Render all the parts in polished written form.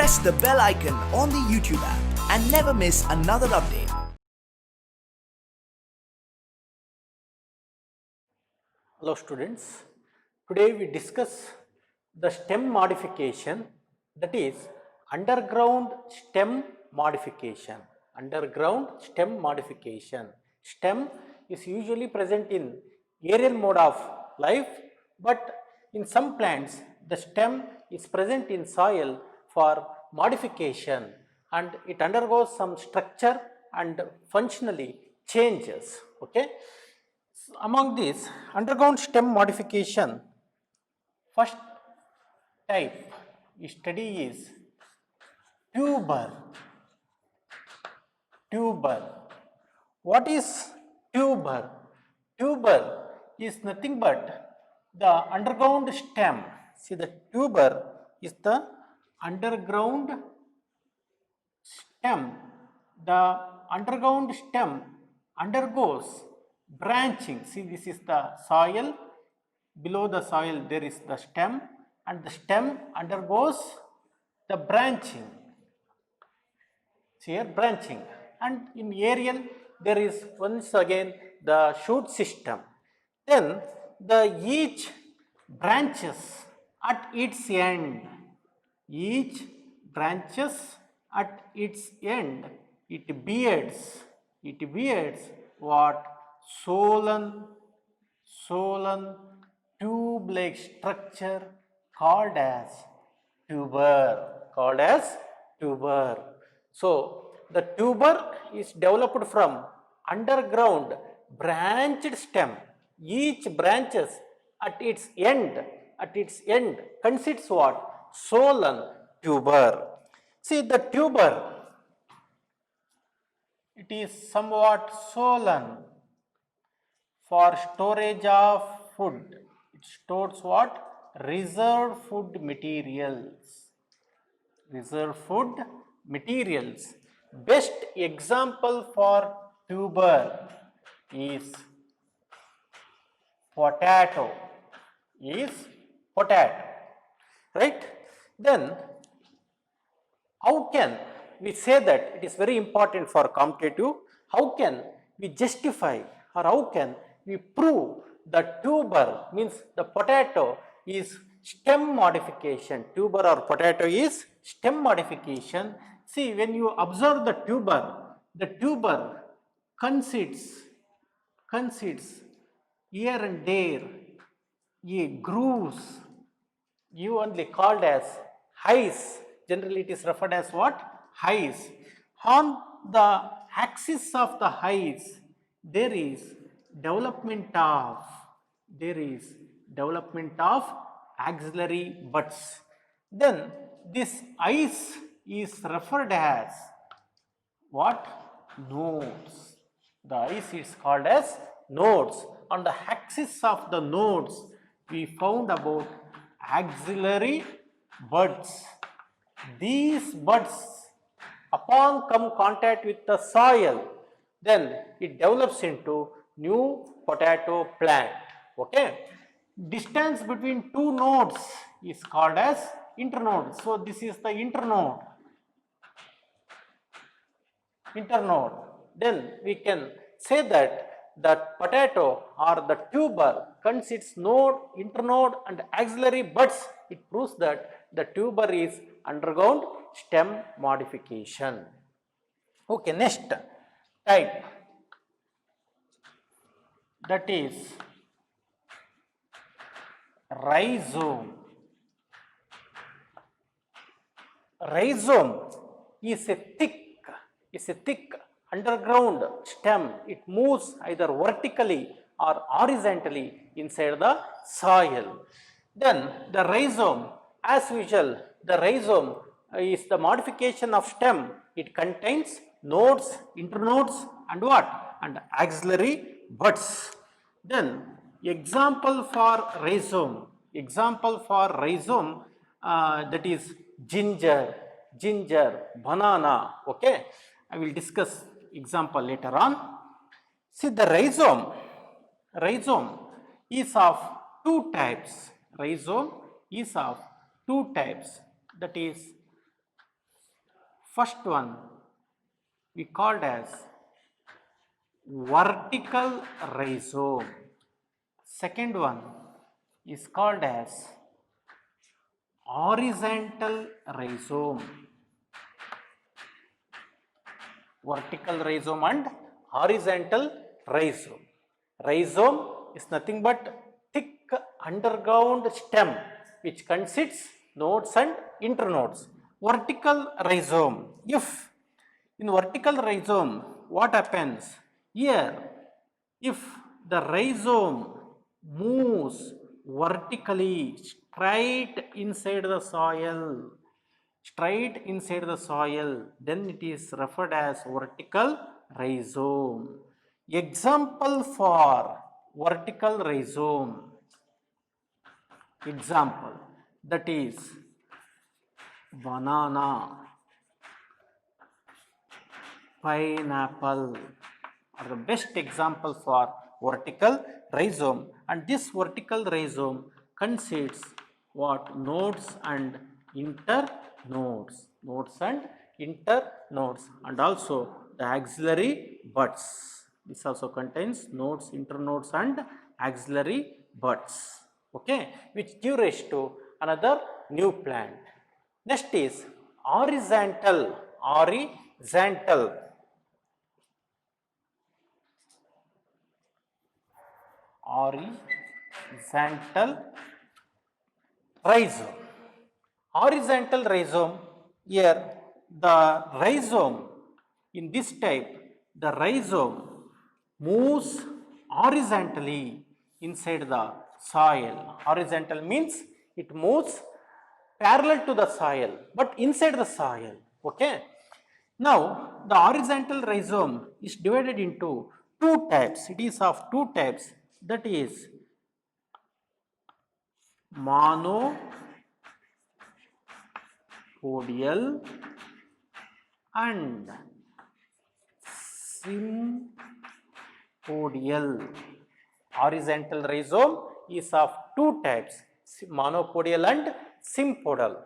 press the bell icon on the YouTube app and never miss another update. Hello students, today we discuss the stem modification, that is underground stem modification. Underground stem modification. Stem is usually present in aerial mode of life, but in some plants the stem is present in soil for modification and it undergoes some structure and functionally changes. Okay. Among these underground stem modification, first type we study is tuber. Tuber. What is tuber? Tuber is nothing but the underground stem. See, the tuber is the underground stem. The underground stem undergoes branching. See, this is the soil. Below the soil there is the stem and the stem undergoes the branching. See here, branching, and in aerial there is once again the shoot system. Then the each branches at its end. Each branches at its end. It beards what? Swollen tube-like structure called as tuber. So the tuber is developed from underground branched stem. Each branches at its end consists what? Swollen tuber. See, the tuber, it is somewhat swollen for storage of food. It stores what? Reserved food materials. Best example for tuber is potato. Right? Then how can we say that it is very important for competitive? How can we justify or how can we prove that tuber means the potato is stem modification? Tuber or potato is stem modification. See, when you observe the tuber consists here and there a grooves, you only called as highs. Generally it is referred as what? Highs. On the axis of the highs there is development of axillary buds. Then this ice is referred as what? Nodes. The ice is called as nodes. On the axis of the nodes we found about axillary buds. These buds upon come contact with the soil, then it develops into new potato plant. Okay. Distance between two nodes is called as internode. So this is the internode. Then we can say that potato or the tuber consists node, internode and axillary buds. It proves that the tuber is underground stem modification. Okay, next type, that is rhizome. Rhizome is a thick underground stem. It moves either vertically or horizontally inside the soil. Then the rhizome, as usual, the rhizome is the modification of stem. It contains nodes, internodes and what? And axillary buds. Then example for rhizome, that is ginger, banana. Okay, I will discuss example later on. See, the rhizome is of two types. That is First one we called as vertical rhizome. Second one is called as horizontal rhizome. Vertical rhizome and horizontal rhizome. Rhizome is nothing but thick underground stem which consists nodes and internodes. Vertical rhizome. If in vertical rhizome, what happens? Here, if the rhizome moves vertically straight inside the soil, then it is referred as vertical rhizome. Example for vertical rhizome, example, that is banana, pineapple are the best example for vertical rhizome, and this vertical rhizome consists what? Nodes and internodes, and also the axillary buds. This also contains nodes, internodes and axillary buds, okay, which give rise to another new plant. Next is horizontal rhizome. Horizontal rhizome, here the rhizome, in this type, the rhizome moves horizontally inside the soil. Horizontal means it moves parallel to the soil but inside the soil, okay. Now the horizontal rhizome is divided into two types. It is of two types, that is monopodial and sympodial. Horizontal rhizome is of two types, monopodial and sympodial.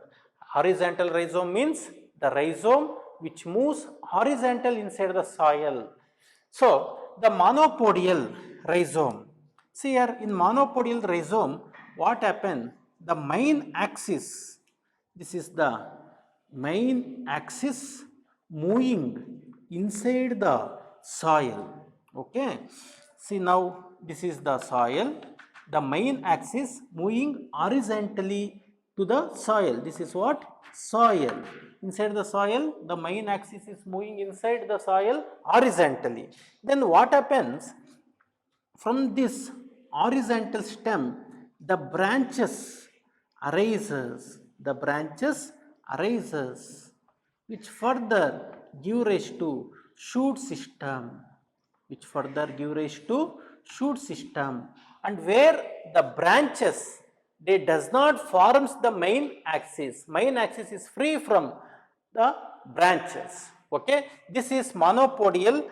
Horizontal rhizome means the rhizome which moves horizontal inside the soil. So the monopodial rhizome, see here in monopodial rhizome, what happened? The main axis, this is the main axis moving inside the soil, okay. See now this is the soil, the main axis moving horizontally to the soil. This is what? Soil. Inside the soil, the main axis is moving inside the soil horizontally. Then what happens? From this horizontal stem, the branches arises, which further give rise to shoot system, and where the branches, they does not forms the main axis. Main axis is free from the branches, okay. This is monopodial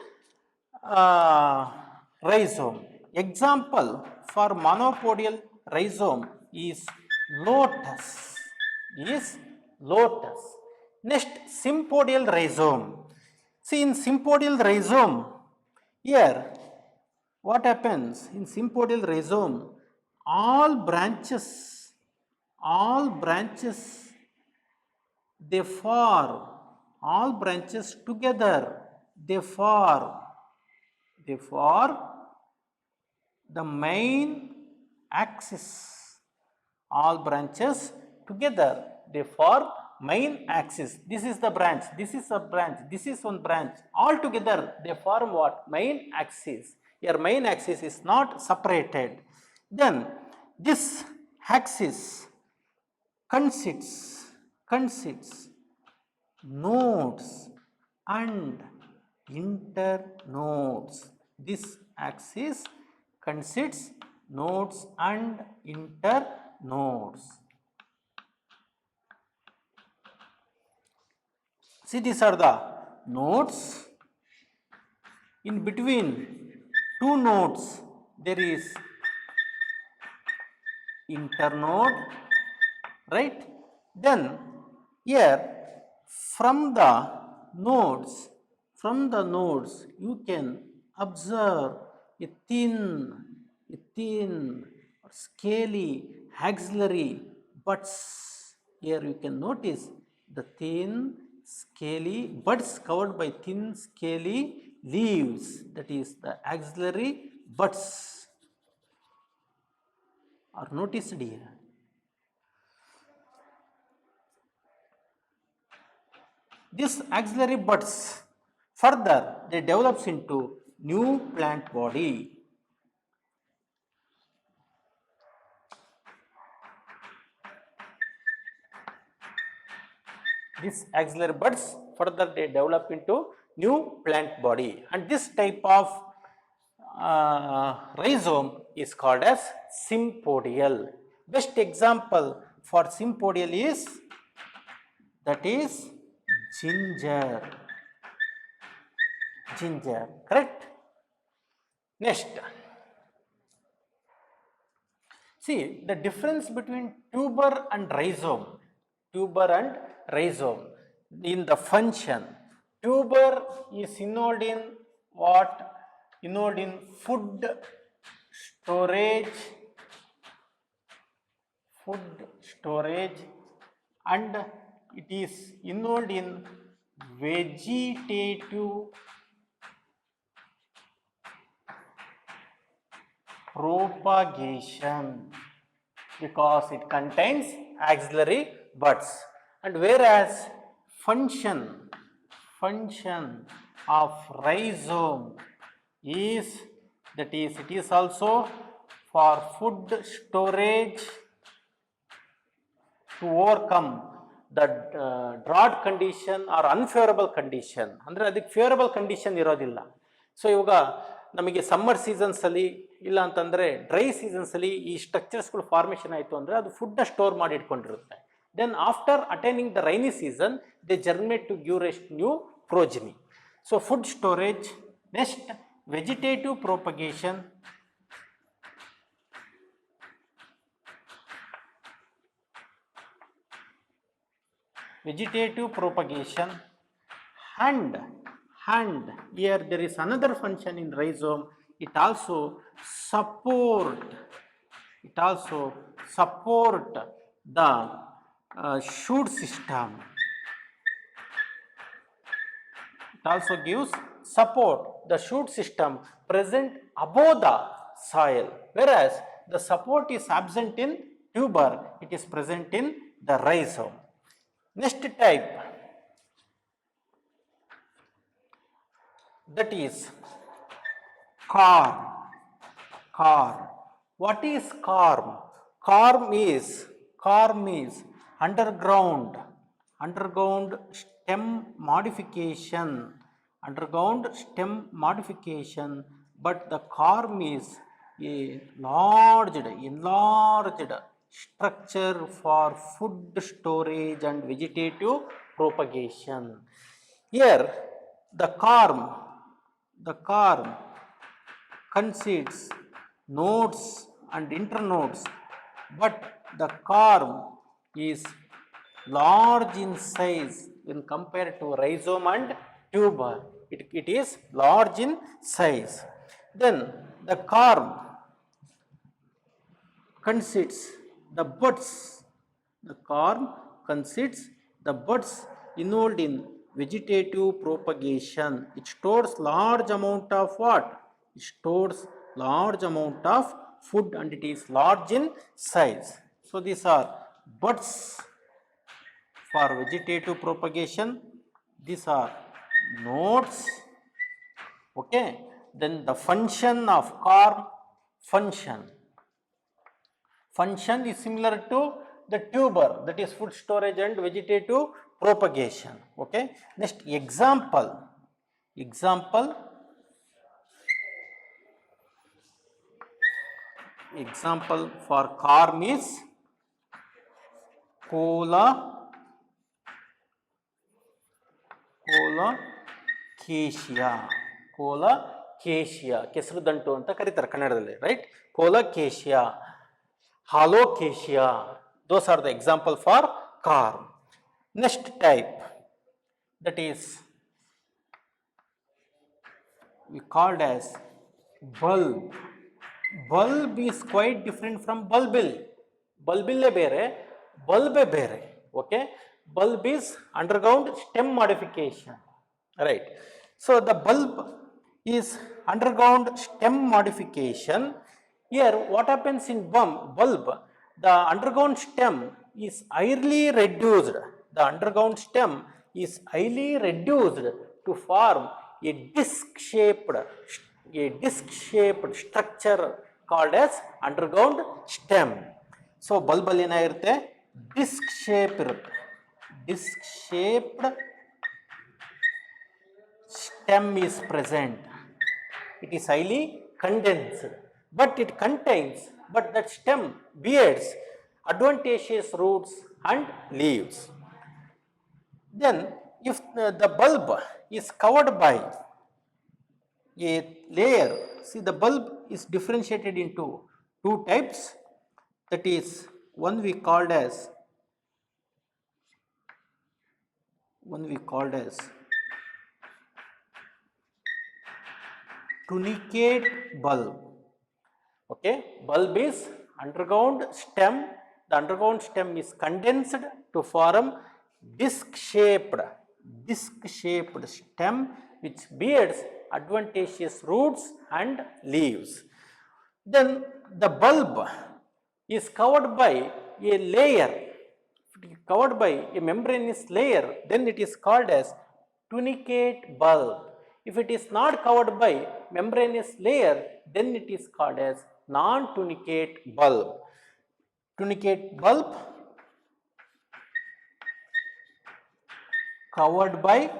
rhizome. Example for monopodial rhizome is lotus. Next, sympodial rhizome. See in sympodial rhizome, here what happens? In sympodial rhizome, all branches they form, all branches together they form the main axis. All branches together they form main axis. This is the branch, this is a branch, this is one branch, all together they form what? Main axis. Your main axis is not separated. Then this axis consists nodes and internodes. This axis consists nodes and internodes. See, these are the nodes. In between two nodes there is internode, right? Then here from the nodes, you can observe a thin or scaly axillary buds. Here you can notice the thin scaly buds covered by thin scaly leaves, that is the axillary buds are noticed here. This axillary buds further they develops into new plant body. This axillary buds further they develop into new plant body, and this type of rhizome is called as sympodial. Best example for sympodial is, that is ginger, correct? Next, see the difference between tuber and rhizome, in the function. Tuber is involved in what? Involved in food storage, and it is involved in vegetative propagation because it contains axillary buds. And whereas function of rhizome is, that is, it is also for food storage to overcome the drought condition or unfavorable condition. ಅಂದರೆ ಅದಕ್ಕೆ favourable condition ಇರೋದಿಲ್ಲ. So ಇವಾಗ ನಮಗೆ summer ಸೀಸನ್ಸಲ್ಲಿ ಇಲ್ಲ ಅಂತಂದರೆ dry ಸೀಸನ್ಸಲ್ಲಿ ಈ ಸ್ಟ್ರಕ್ಚರ್ಸ್ಗಳು formation ಆಯಿತು ಅಂದರೆ ಅದು ಫುಡ್ನ ಸ್ಟೋರ್ ಮಾಡಿ ಇಟ್ಕೊಂಡಿರುತ್ತೆ. Then after attaining the rainy season they germinate to give rest new progeny. So food storage. Next, vegetative propagation. And here there is another function in rhizome. It also support the shoot system. It also gives support the shoot system present above the soil, whereas the support is absent in tuber, it is present in the rhizome. Next type, that is corm. What is corm? Corm is underground stem modification, but the corm is a enlarged structure for food storage and vegetative propagation. Here the corm consists nodes and internodes, but the corm is large in size when compared to rhizome and tuber. It is large in size. Then the corm consists the buds. The corm consists the buds involved in vegetative propagation. It stores large amount of what? It stores large amount of food and it is large in size. So these are buds for vegetative propagation. These are nodes. Okay. Then the function of corm, function is similar to the tuber, that is food storage and vegetative propagation. Okay. Next, example for corm is ಕೋಲಕೇಶಿಯಾ, ಕೆಸರುದಂಟು ಅಂತ ಕರೀತಾರೆ ಕನ್ನಡದಲ್ಲಿ, right? ಕೋಲಕೇಶಿಯಾ, ಹಾಲೋಕೇಶಿಯಾ, those are the example for corm. Next type, that is we called as bulb. Bulb is quite different from bulbil. Bulbille bere, bulbe bere. Okay, bulb is underground stem modification. Right. So the bulb is underground stem modification. Here, what happens in bulb? The underground stem is highly reduced. The underground stem is highly reduced to form a disc-shaped structure called as underground stem. So bulb ಅಲ್ಲಿ ಏನಾಗಿರುತ್ತೆ disc shape ಇರುತ್ತೆ. Disc shaped stem is present. It is highly condensed, but it contains, but that stem bears adventitious roots and leaves. Then if the bulb is covered by a layer, see the bulb is differentiated into two types, that is one we called as tunicate bulb. Okay, bulb is underground stem. The underground stem is condensed to form disc-shaped stem which bears adventitious roots and leaves. Then the bulb is covered by a layer, covered by a membranous layer, then it is called as tunicate bulb. If it is not covered by membranous layer, then it is called as non-tunicate bulb. Tunicate bulb covered by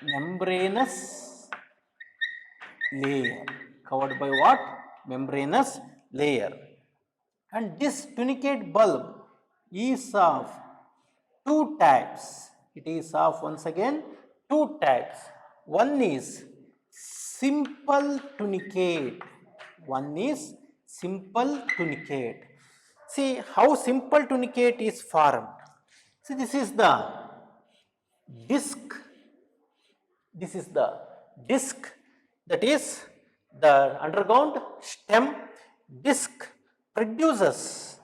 membranous layer. Covered by what? Membranous layer. And this tunicate bulb is of two types. It is of, once again, two types. One is simple tunicate. One is simple tunicate. See how simple tunicate is formed. See, this is the disc. This is the disc, that is the underground stem. Disc produces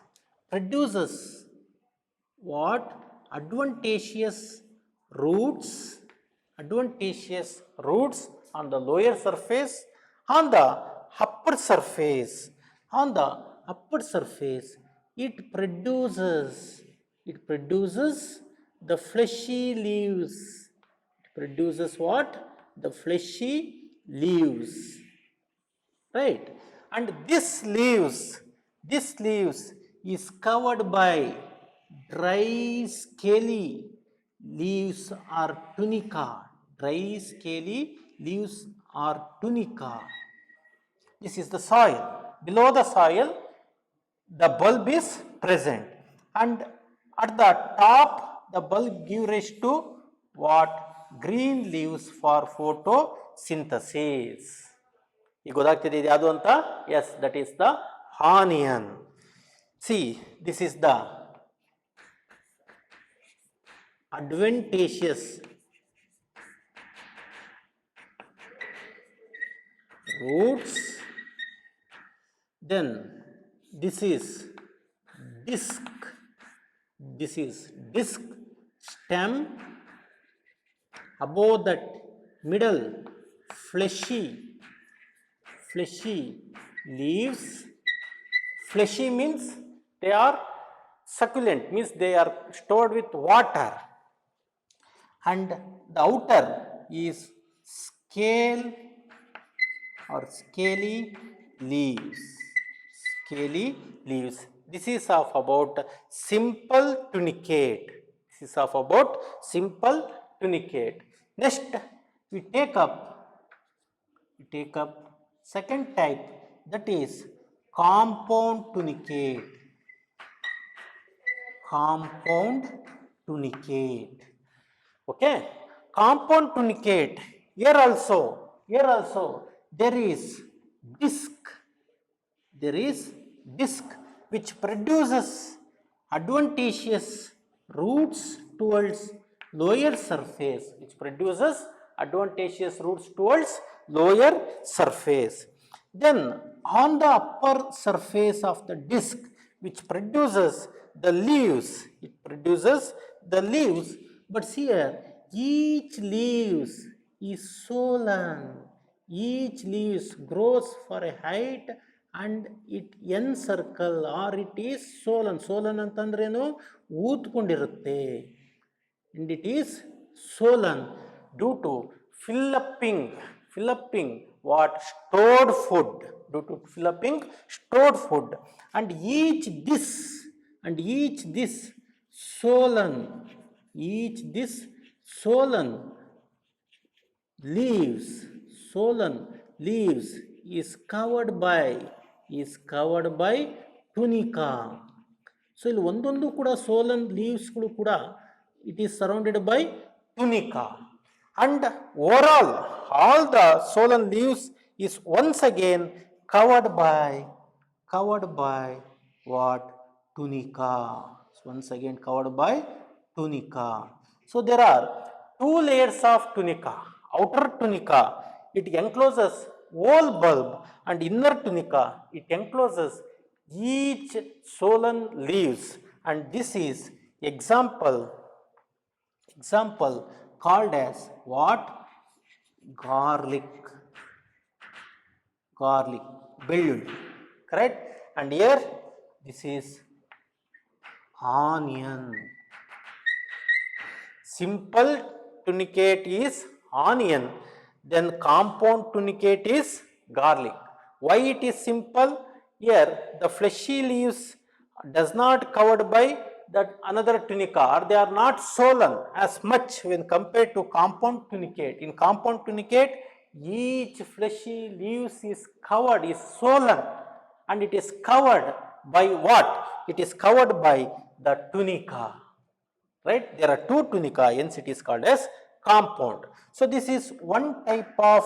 what? Adventitious roots on the lower surface, on the upper surface. On the upper surface, it produces the fleshy leaves. It produces what? The fleshy leaves. Right? And this leaves is covered by dry scaly leaves or tunica. Dry scaly leaves or tunica. This is the soil. Below the soil, the bulb is present, and at the top the bulb gives rise to what? Green leaves for photosynthesis. ಈಗ ಗೊತ್ತಾಗ್ತಿದೆ ಇದು ಯಾವುದು ಅಂತ? Yes, that is the onion. See, this is the adventitious roots. Then this is disc stem. Above that, middle fleshy leaves. Fleshy means they are succulent, means they are stored with water, and the outer is scale or scaly leaves. This is of about simple tunicate. Next, we take up second type, that is compound tunicate. Okay, compound tunicate. Here also there is disc which produces adventitious roots towards lower surface, which produces adventitious roots towards lower surface. Then on the upper surface of the disc, which produces the leaves, it produces the leaves, but here each leaves is swollen, each leaves grows for a height and it encircle or it is swollen. Swollen ಅಂತಂದ್ರೇನು ಊದ್ಕೊಂಡಿರುತ್ತೆ, and it is swollen due to fill-upping what stored food, due to fill-upping stored food, and each this swollen leaves is covered by tunica. So ಇಲ್ಲಿ ಒಂದೊಂದು ಕೂಡ swollen leavesಗಳು ಕೂಡ it is surrounded by tunica, and overall all the swollen leaves is once again covered by what? Tunica. Once again covered by tunica. So there are two layers of tunica. Outer tunica, it encloses whole bulb, and inner tunica, it encloses each swollen leaves, and this is example called as what? Garlic, ಬೆಳ್ಳುಳ್ಳಿ, correct? And here this is onion. Simple tunicate is onion, then compound tunicate is garlic. Why it is simple? Here the fleshy leaves does not covered by that another tunica, or they are not swollen as much when compared to compound tunicate. In compound tunicate, each fleshy leaves is swollen, and it is covered by what? It is covered by the tunica, right? There are two tunica, hence it is called as compound. So this is one type of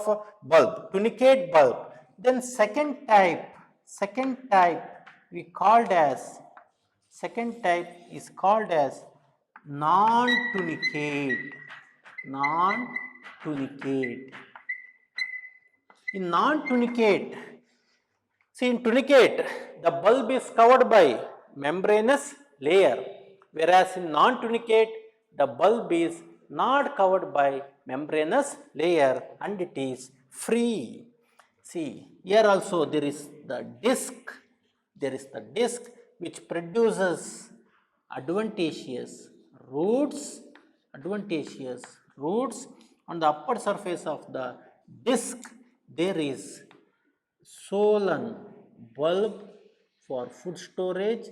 bulb, tunicate bulb. Then second type is called as non-tunicate. In non-tunicate, see, in tunicate the bulb is covered by membranous layer, whereas in non-tunicate the bulb is not covered by membranous layer and it is free. See, here also there is the disc which produces adventitious roots. On the upper surface of the disc there is swollen bulb for food storage,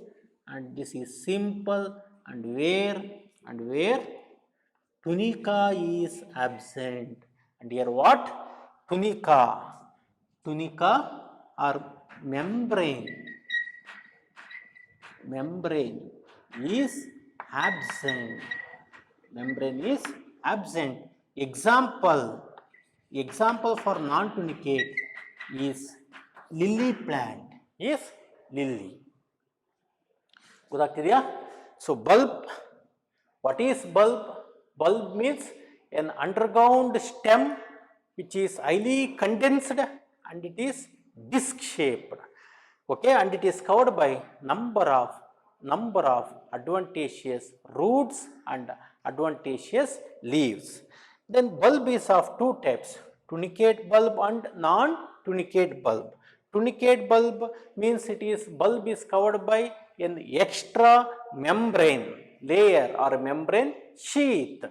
and this is simple, and where tunica is absent. And here what? Tunica or membrane is absent. Example for non-tunicate is lily plant, is lily. ಗೊತ್ತಾಗ್ತಿದೆಯಾ? So bulb, what is bulb? Bulb means an underground stem which is highly condensed and it is disc shaped, okay, and it is covered by number of adventitious roots and adventitious leaves. Then bulb is of two types, tunicate bulb and non-tunicate bulb. Tunicate bulb means bulb is covered by an extra membrane layer or membrane sheath.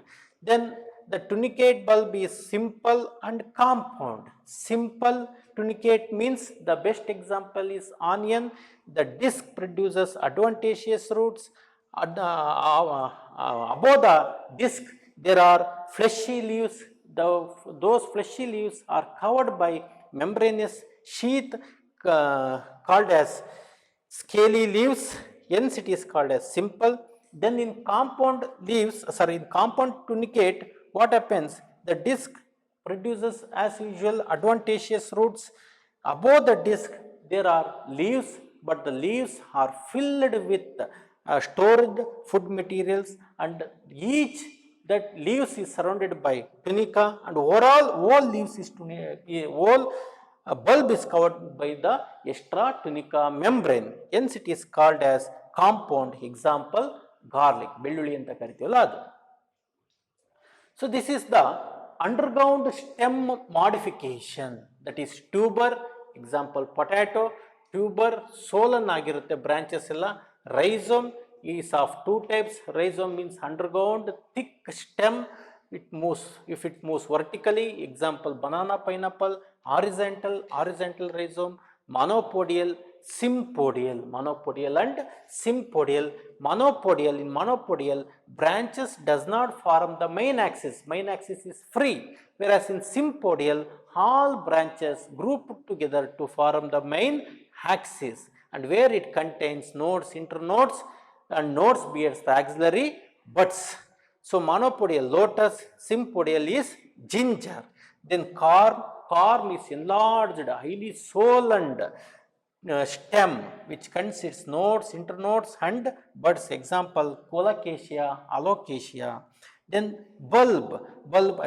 Then the tunicate bulb is simple and compound. Simple tunicate means the best example is onion. The disc produces adventitious roots. Above the disc there are fleshy leaves. Those fleshy leaves are covered by membranous sheath called as scaly leaves, hence it is called as simple. Then in compound tunicate, what happens? The disc produces as usual adventitious roots. Above the disc there are leaves, but the leaves are filled with stored food materials, and each that leaves is surrounded by tunica, and overall whole leaves is whole bulb is covered by the extra tunica membrane. Hence it is called as compound. Example, garlic, ಬೆಳ್ಳುಳ್ಳಿ ಅಂತ ಕರಿತೀವಲ್ಲ ಅದು. So this is the underground stem modification, that is tuber. Example, potato, tuber, solan ಆಗಿರುತ್ತೆ branches ಎಲ್ಲ. Rhizome is of two types. Rhizome means underground thick stem. It moves, if it moves vertically, example banana, pineapple. Horizontal rhizome. Monopodial, sympodial. Monopodial and sympodial. Monopodial, in monopodial, branches does not form the main axis. Main axis is free, whereas in sympodial, all branches group together to form the main axis, and where it contains nodes, internodes, and nodes bears the axillary buds. So monopodial lotus, sympodial is ginger. Then corm is enlarged, highly solaned stem which consists nodes, internodes, and buds. Example, colocasia, alocasia. Then bulb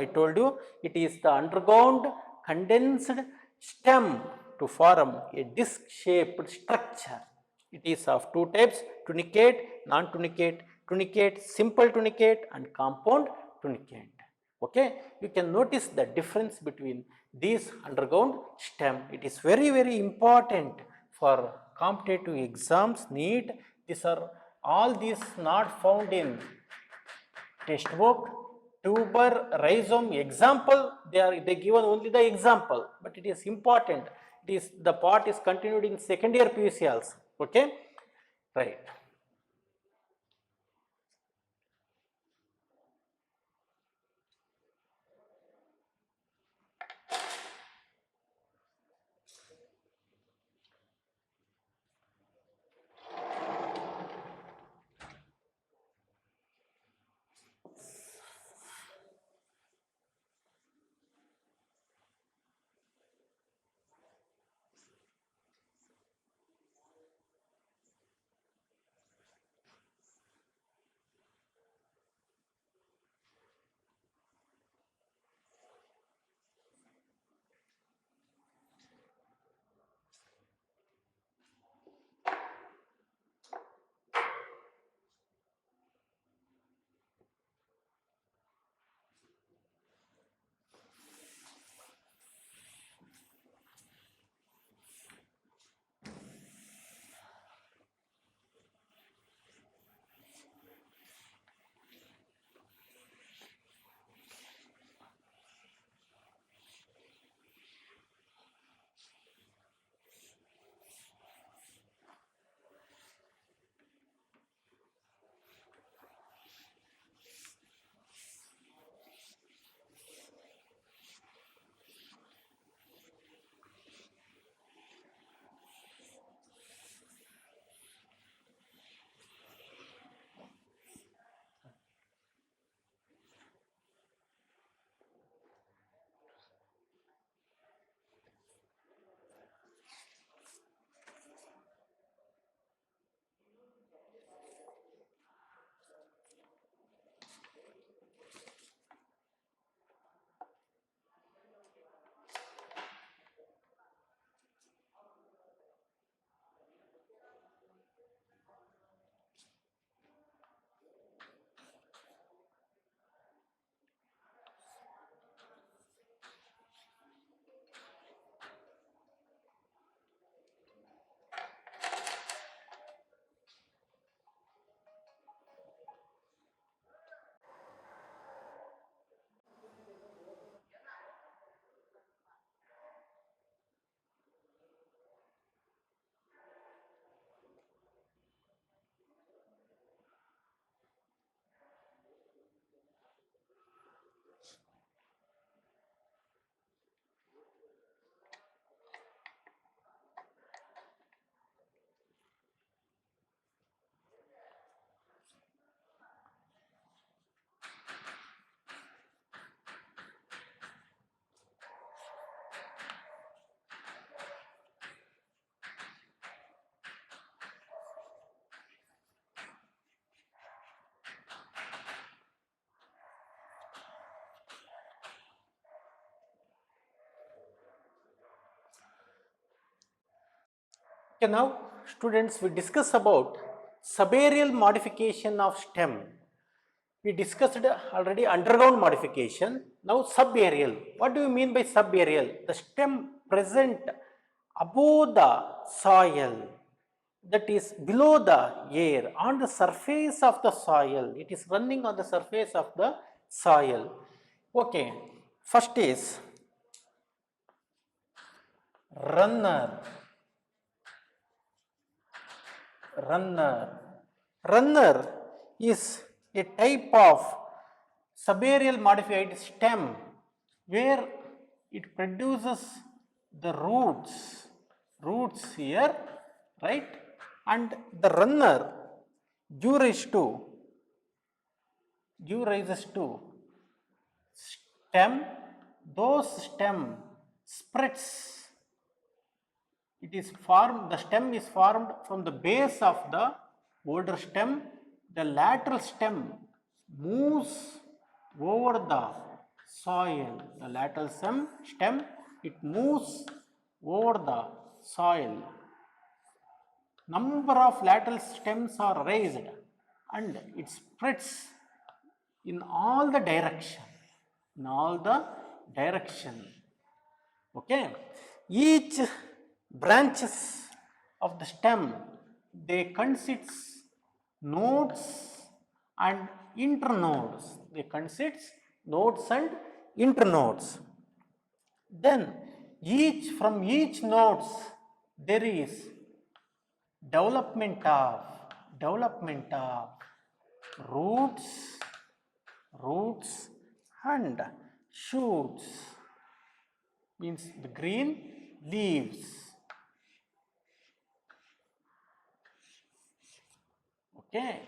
I told you, it is the underground condensed stem to form a disc shaped structure. It is of two types, tunicate, non-tunicate. Tunicate, simple tunicate, and compound tunicate. Okay, you can notice the difference between these underground stem. It is very important for competitive exams, NEET. These are all these not found in textbook. Tuber, rhizome, example, they given only the example, but it is important. It is, the part is continued in second year PUC also. Okay, right. Okay, now students, we discuss about subaerial modification of stem. We discussed already underground modification. Now subaerial. What do you mean by subaerial? The stem present above the soil, that is below the air, on the surface of the soil. It is running on the surface of the soil. Okay, first is runner. Runner is a type of subaerial modified stem where it produces the roots here, right? And the runner due rises to stem, those stem spreads. It is formed, the stem is formed from the base of the older stem. The lateral stem moves over the soil. The lateral stem, it moves over the soil. Number of lateral stems are raised and it spreads in all the direction. Okay. Each branches of the stem, they consist nodes and internodes. Then from each nodes there is development of roots and shoots, means the green leaves. Okay,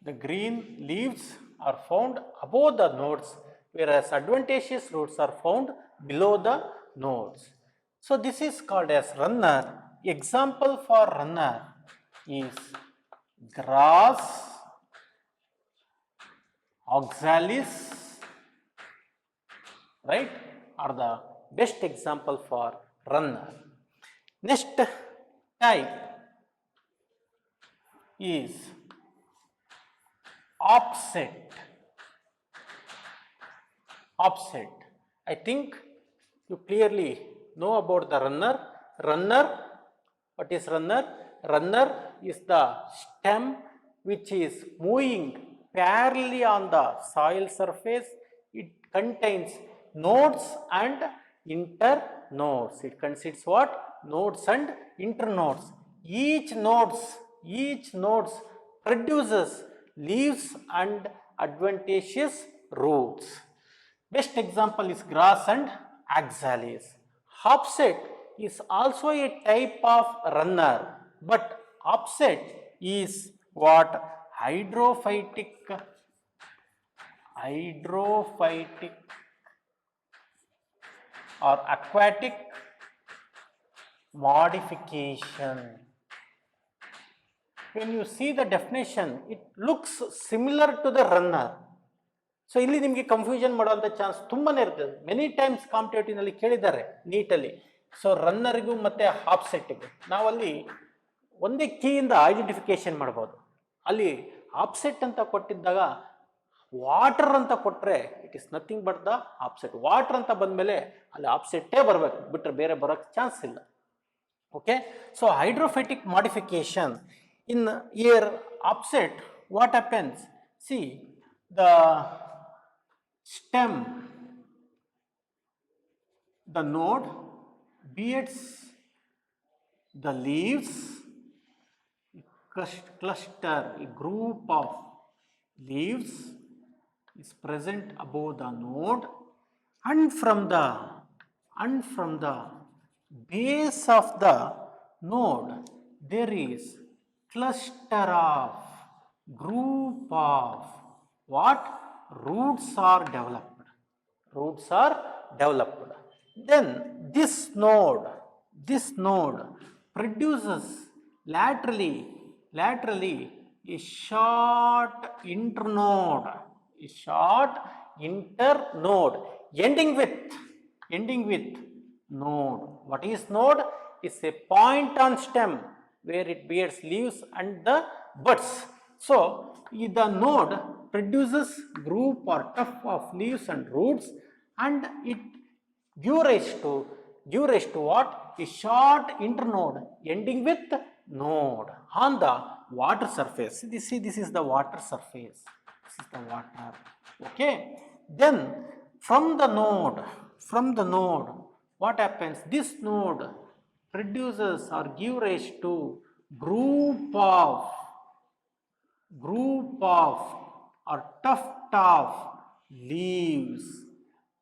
the green leaves are found above the nodes, whereas adventitious roots are found below the nodes. So this is called as runner. Example for runner is grass, oxalis, right, are the best example for runner. Next type is offset. I think you clearly know about the runner. What is runner? Runner is the stem which is moving parallelly on the soil surface. It contains nodes and internodes. It consists what? Nodes and internodes. Each nodes produces leaves and adventitious roots. Best example is grass and oxalis. Offset is also a type of runner, but offset is what? Hydrophytic or aquatic modification. When you see the definition, it looks similar to the runner. So ಇಲ್ಲಿ ನಿಮಗೆ confusion ಮಾಡುವಂಥ chance ತುಂಬಾನೇ ಇರ್ತದೆ. Many times competitive ನಲ್ಲಿ ಕೇಳಿದ್ದಾರೆ ನೀಟಲ್ಲಿ. So ರನ್ನರಿಗೂ ಮತ್ತೆ ಆಫ್ಸೆಟ್ಗೂ ನಾವಲ್ಲಿ ಒಂದೇ ಕೀಯಿಂದ ಐಡೆಂಟಿಫಿಕೇಶನ್ ಮಾಡ್ಬೋದು. ಅಲ್ಲಿ ಆಫ್ಸೆಟ್ ಅಂತ ಕೊಟ್ಟಿದ್ದಾಗ ವಾಟರ್ ಅಂತ ಕೊಟ್ಟರೆ it is nothing but the offset. Water ಅಂತ ಬಂದಮೇಲೆ ಅಲ್ಲಿ ಆಫ್ಸೆಟ್ಟೇ ಬರಬೇಕು, ಬಿಟ್ಟರೆ ಬೇರೆ ಬರೋಕ್ಕೆ ಚಾನ್ಸ್ ಇಲ್ಲ. Okay, so hydrophytic modification in here offset, what happens? See, the stem, the node beats the leaves, cluster, a group of leaves is present above the node, and from the base of the node there is cluster of group of what? Roots are developed. Then this node produces laterally a short internode ending with node. What is node? It's a point on stem where it bears leaves and the buds. So the node produces group or tuft of leaves and roots, and it give rise to what? A short internode ending with node on the water surface. See, this is the water surface. This is the water. Okay. Then from the node, what happens? This node produces or give rise to group of or leaves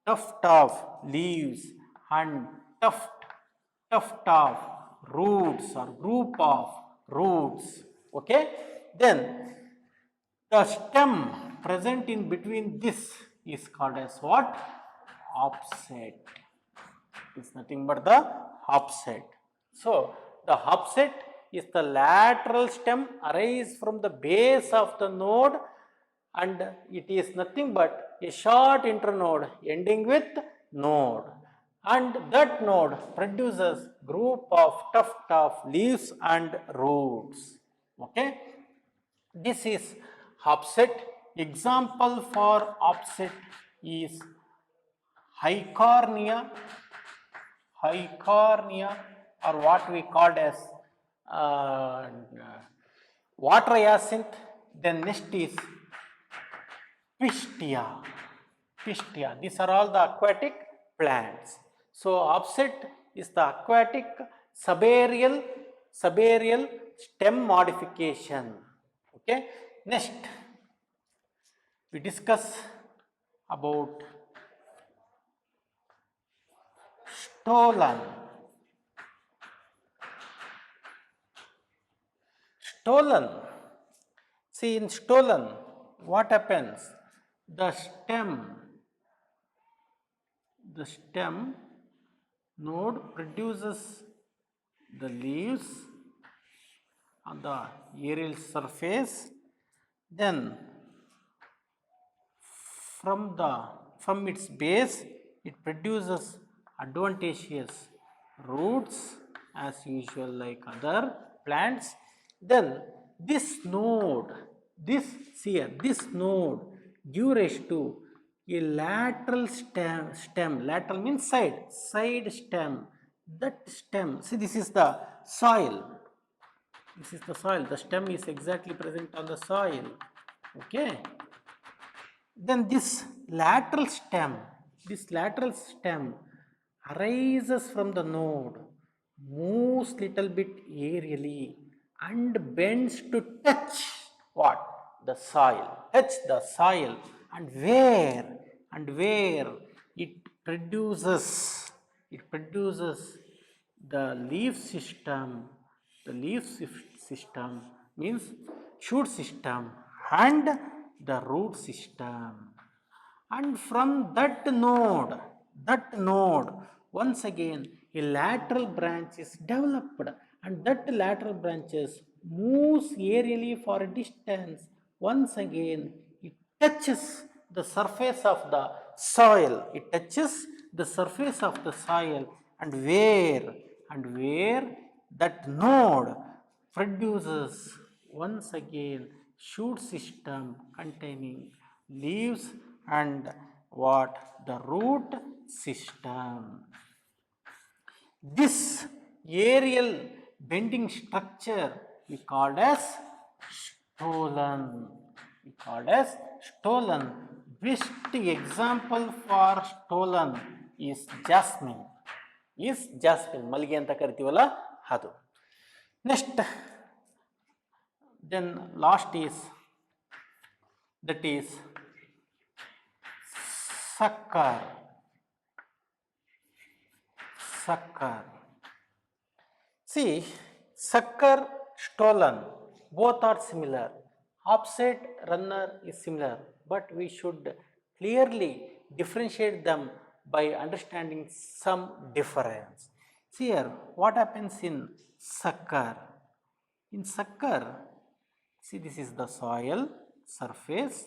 tuft of leaves and tuft of roots or group of roots. Okay, then the stem present in between this is called as what? Offset. It's nothing but the offset. So the offset is the lateral stem arise from the base of the node, and it is nothing but a short internode ending with node, and that node produces group of tuft of leaves and roots. Okay, this is offset. Example for offset is Hycornia, or what we called as water hyacinth. Then next is Pistia. These are all the aquatic plants. So offset is the aquatic subaerial stem modification. Okay. Next, we discuss about stolon. See, in stolon, what happens? The stem node produces the leaves on the aerial surface. Then from its base, it produces advantageous roots as usual like other plants. Then this node give rise to a lateral stem. Lateral means side stem. That stem, see, this is the soil. The stem is exactly present on the soil. Okay. Then this lateral stem arises from the node, moves little bit aerially and bends to touch what? The soil. And where it produces the leaf system. The leaf system means shoot system and the root system. And from that node, once again a lateral branch is developed, and that lateral branches moves aerially for a distance. Once again it touches the surface of the soil. And where that node produces once again shoot system containing leaves and what? The root system. This aerial bending structure we called as stolon. Best example for stolon is jasmine. ಮಲ್ಲಿಗೆ ಅಂತ ಕರಿತೀವಲ್ಲ ಅದು. Next, then last is sucker. See, sucker, stolon, both are similar. Offset runner is similar, but we should clearly differentiate them by understanding some difference. See here, what happens in sucker? In sucker, see, this is the soil surface.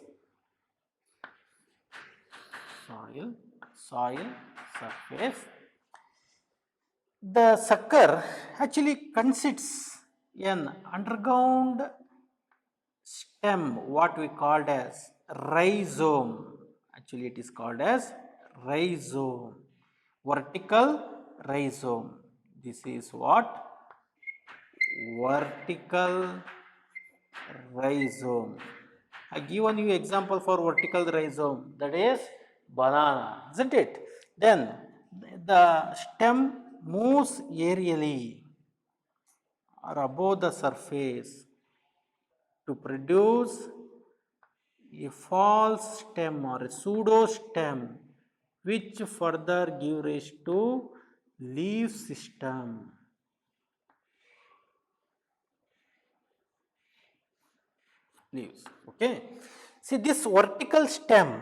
The sucker actually consists an underground stem, what we called as rhizome. Actually, it is called as rhizome, vertical rhizome. This is what? Vertical rhizome. I given you example for vertical rhizome, that is banana, isn't it? Then the stem moves aerially or above the surface to produce a false stem or a pseudo stem, which further give rise to leaf system. Leaves. Okay. See this vertical stem.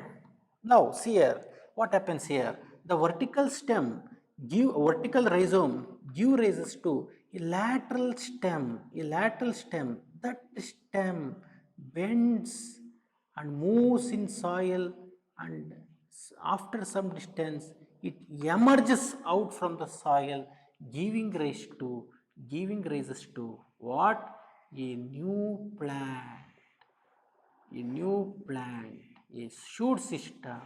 Now see here what happens here. The vertical stem vertical rhizome give rises to a lateral stem. A lateral stem. That stem bends and moves in soil, and after some distance it emerges out from the soil, giving rises to what? A new plant. A new plant, a shoot system,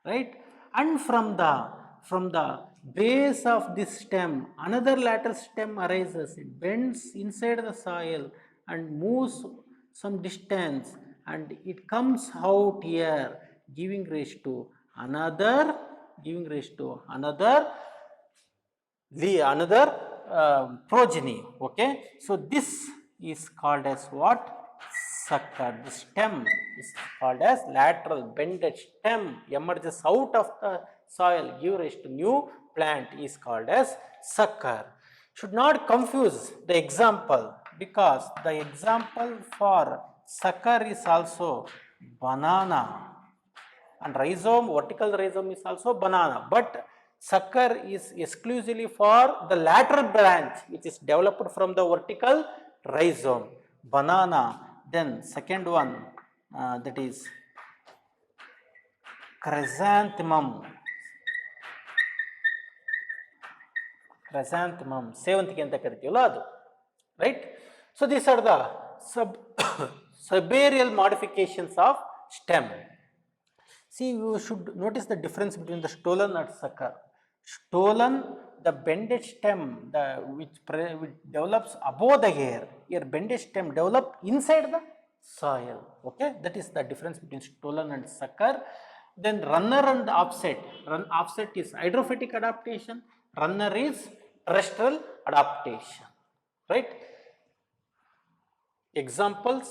right? And from the base of this stem, another lateral stem arises. It bends inside the soil and moves some distance, and it comes out here, giving rise to another, another progeny. Okay, so this is called as what? Sucker. The stem is called as lateral bended stem, emerges out of the soil, give rise to new plant, is called as sucker. Should not confuse the example, because the example for sucker is also banana, and rhizome, vertical rhizome is also banana, but sucker is exclusively for the lateral branch which is developed from the vertical rhizome. Banana. Then second one, that is chrysanthemum. Chrysanthemum, ಸೇವಂತಿಗೆ ಅಂತ ಕರಿತೀವಲ್ಲ ಅದು, right? So these are the subaerial modifications of stem. See, you should notice the difference between the stolon and sucker. Stolon, the bended stem, which develops above the air. Here, bended stem develop inside the soil. Okay, that is the difference between stolon and sucker. Then runner and offset. Offset is hydrophytic adaptation. Runner is terrestrial adaptation. Right? Examples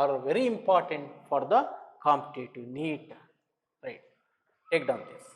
are very important for the competitive NEET. Right? Take down this.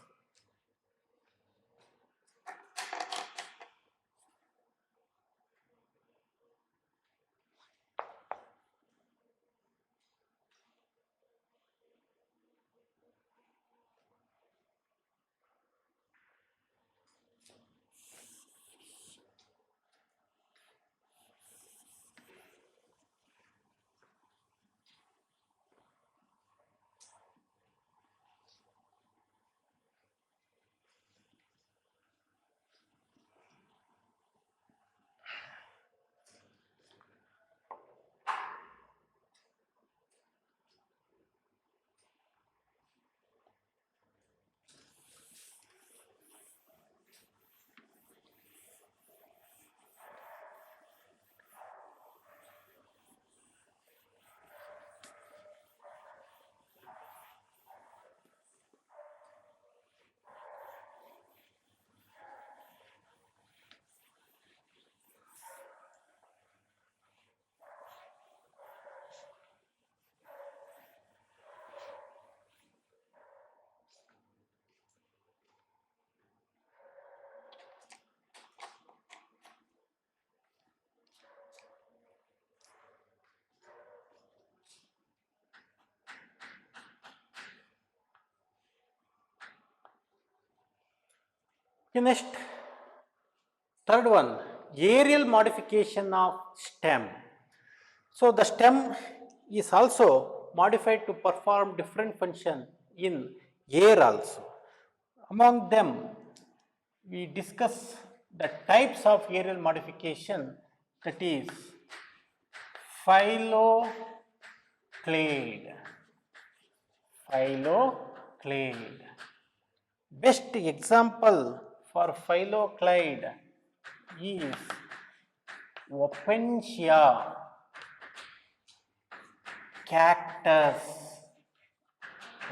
Next, third one, aerial modification of stem. So the stem is also modified to perform different function in air also. Among them, we discuss the types of aerial modification that is phylloclade. Phylloclade. Best example for phylloclade is Opuntia cactus,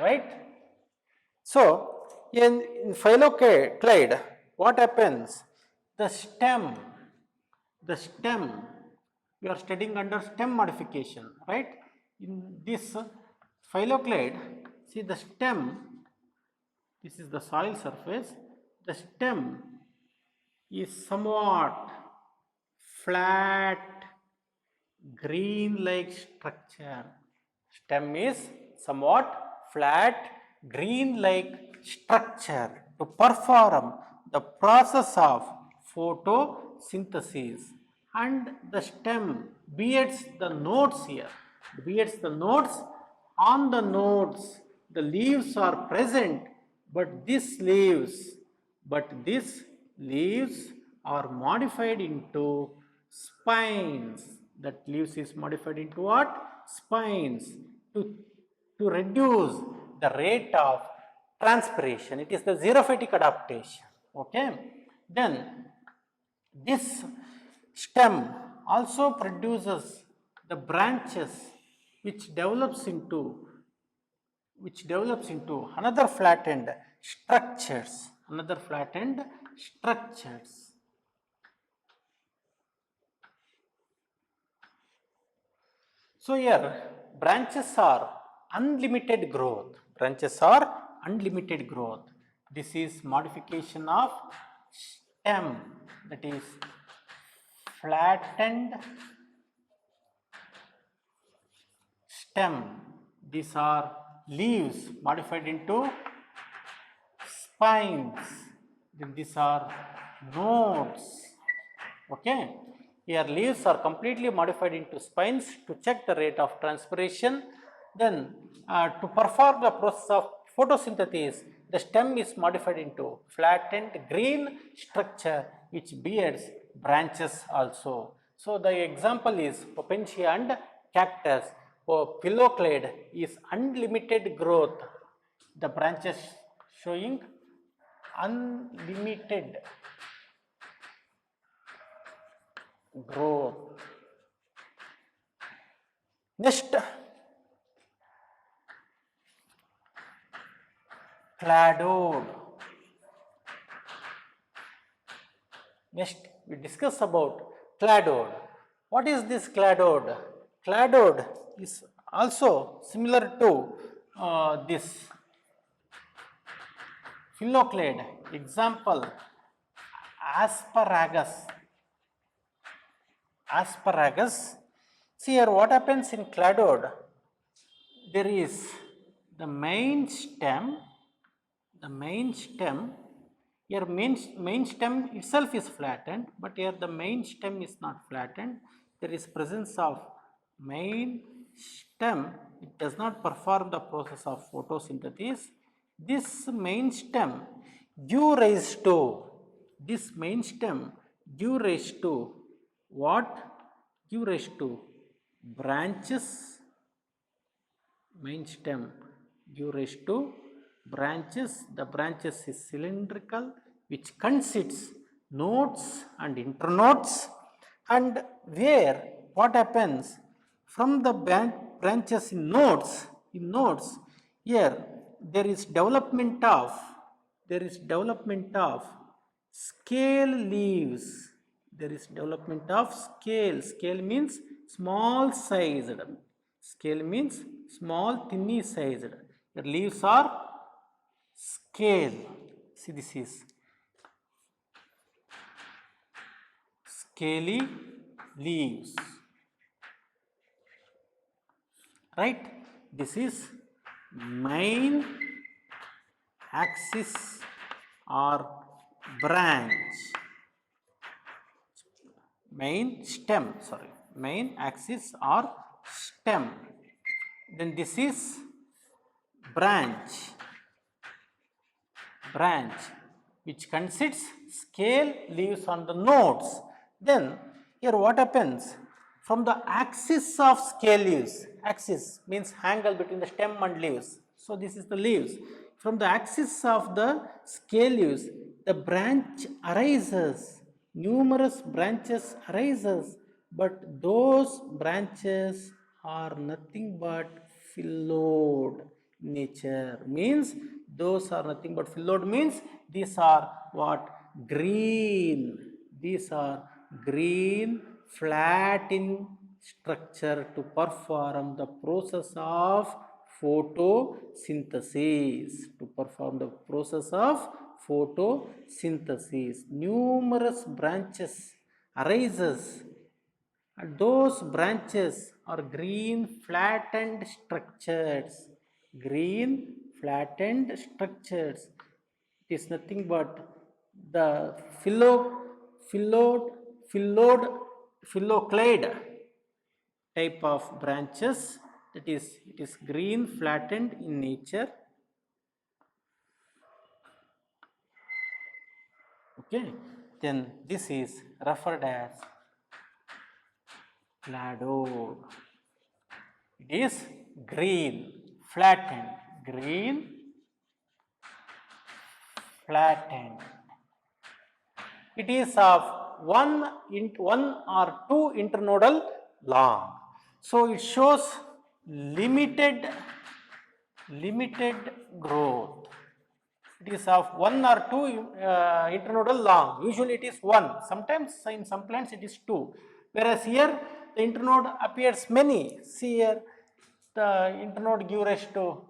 right? So, in phylloclade, what happens? The stem, you are studying under stem modification, right? In this phylloclade, see the stem, this is the soil surface, the stem is somewhat flat, green-like structure. Stem is somewhat flat, green-like structure to perform the process of photosynthesis, and the stem bears the nodes here. Bears the nodes. On the nodes, the leaves are present, but these leaves are modified into spines. That leaves is modified into what? Spines, to reduce the rate of transpiration. It is the xerophytic adaptation. Okay. Then this stem also produces the branches which develops into another flattened structures. So here branches are unlimited growth. This is modification of stem, that is flattened stem. These are leaves modified into spines. Then these are nodes. Okay. Here leaves are completely modified into spines to check the rate of transpiration. Then to perform the process of photosynthesis, the stem is modified into flattened green structure which bears branches also. So the example is Opuntia and cactus. Phylloclade is unlimited growth. The branches showing unlimited growth. Next, cladode. Next, we discuss about cladode. What is this cladode? Cladode is also similar to this phylloclade. Example, asparagus. See here what happens in cladode. There is the main stem. Here main stem itself is flattened, but here the main stem is not flattened. There is presence of main stem. It does not perform the process of photosynthesis. This main stem give rise to what? Give rise to branches. Main stem give rise to branches. The branches is cylindrical, which consists nodes and internodes, and where what happens from the branches in nodes, here there is development of scale leaves. There is development of scale. Scale means small sized. Scale means small, thinly sized. The leaves are scale. See, this is scaly leaves. Right? This is main axis or branch. Main axis or stem. Then this is branch which consists scale leaves on the nodes. Then here what happens? From the axis of scale leaves, axis means angle between the stem and leaves. So this is the leaves. From the axis of the scale leaves, the branch arises, numerous branches arises, but those branches are nothing but phylloid nature. Means those are nothing but phylloid means these are what? Green. These are green flat in structure to perform the process of photosynthesis. To perform the process of photosynthesis, numerous branches arises, and those branches are green flattened structures. Green flattened structures. It is nothing but the phylloclade type of branches, that is, it is green flattened in nature. Okay, then this is referred as cladode. It is green flattened, green flattened. It is of one or two internodal long. So it shows limited growth. It is of one or two internodal long. Usually it is one. Sometimes in some plants it is two. Whereas here the internode appears many. See here the internode give rise to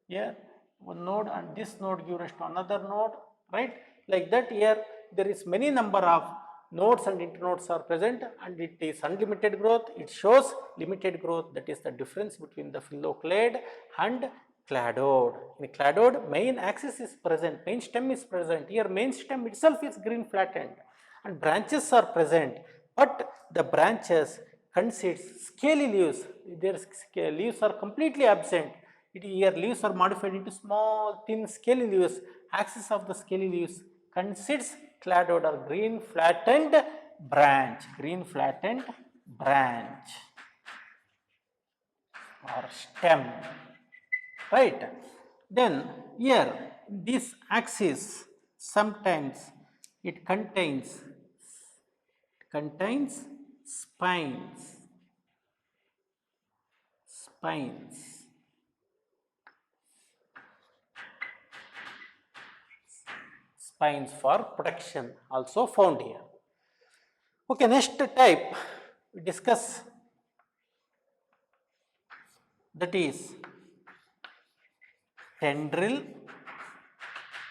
here one node, and this node give rise to another node, right? Like that here there is many number of nodes and internodes are present, and it is unlimited growth. It shows limited growth. That is the difference between the phylloclade and cladode. In cladode, main axis is present, main stem is present. Here main stem itself is green flattened and branches are present, but the branches consists scaly leaves. Their leaves are completely absent. Here leaves are modified into small thin scaly leaves. Axis of the scaly leaves consists cladode or green flattened branch, or stem, right? Then here this axis sometimes it contains spines, spines for protection also found here. Okay, next type we discuss, that is tendril.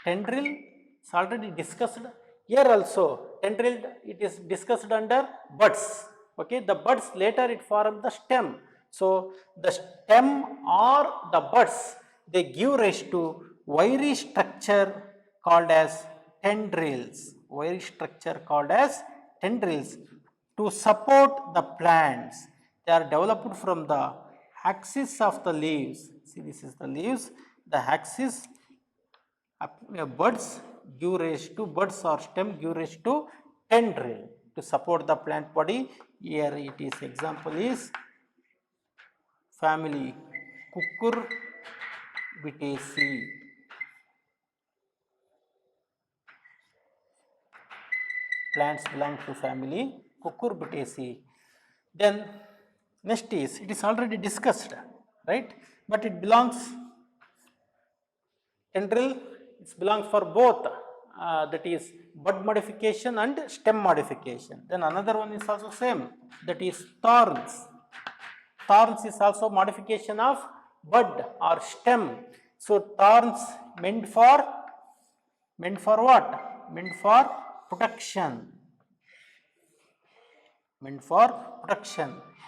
Tendril is already discussed. Here also tendril it is discussed under buds. Okay, the buds later it form the stem. So the stem or the buds, they give rise to wiry structure called as tendrils. Wiry structure called as tendrils to support the plants. They are developed from the axis of the leaves. See, this is the leaves. The axis buds give rise to, buds or stem give rise to tendril to support the plant body. Here it is, example is family Cucurbitaceae. Plants belong to family Cucurbitaceae. Then next is, it is already discussed, right? But it belongs, tendril, it belongs for both, that is bud modification and stem modification. Then another one is also same, that is thorns. Thorns is also modification of bud or stem. So thorns meant for what? Meant for protection.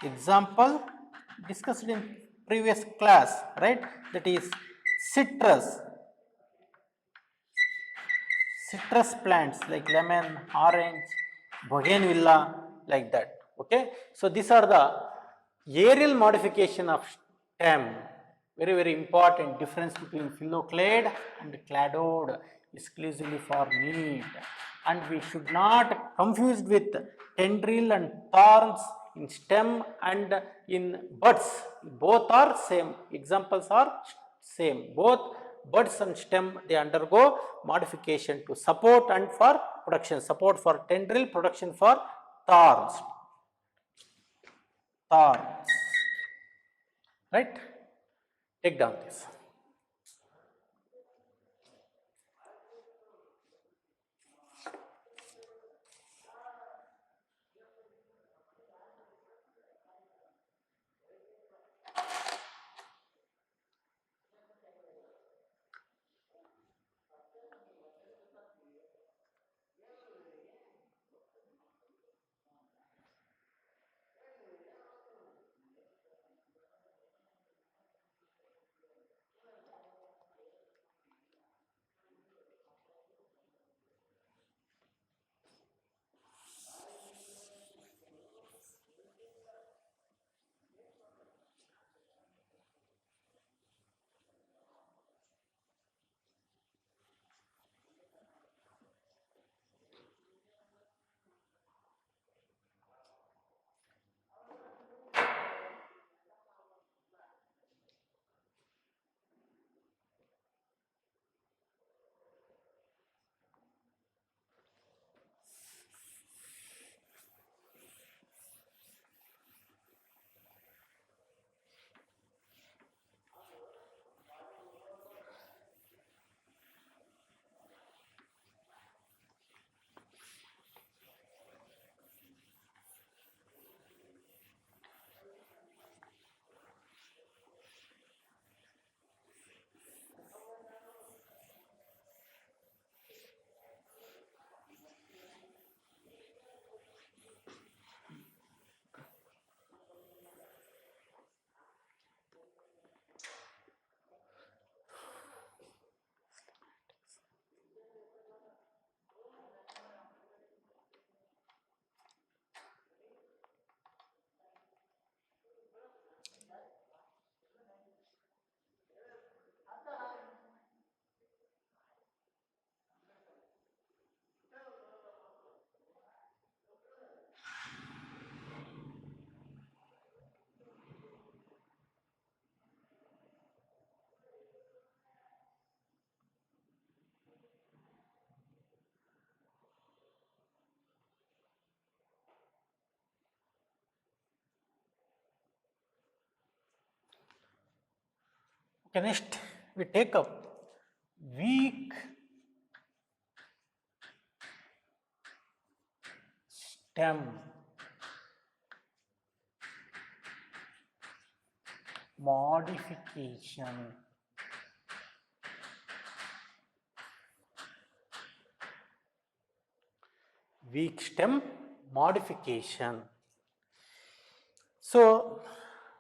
Example discussed in previous class, right? That is citrus plants like lemon, orange, bougainvillea, like that. Okay, so these are the aerial modification of stem. Very important difference between phylloclade and cladode, exclusively for need. and we should not confuse with tendril and thorns in stem and in buds. Both are same. Examples are same. Both buds and stem, they undergo modification to support and for production. Support for tendril, production for thorns. Thorns. Right? Take down this. Okay, next we take up weak stem modification. Weak stem modification. So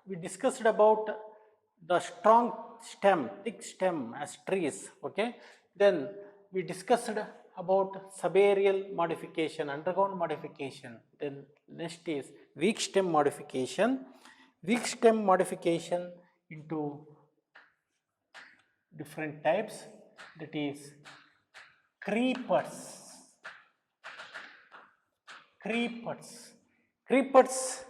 we discussed about the strong stem, thick stem as trees, okay. Then we discussed about subaerial modification, underground modification. Then next is weak stem modification. Weak stem modification into different types, that is creepers. Creepers,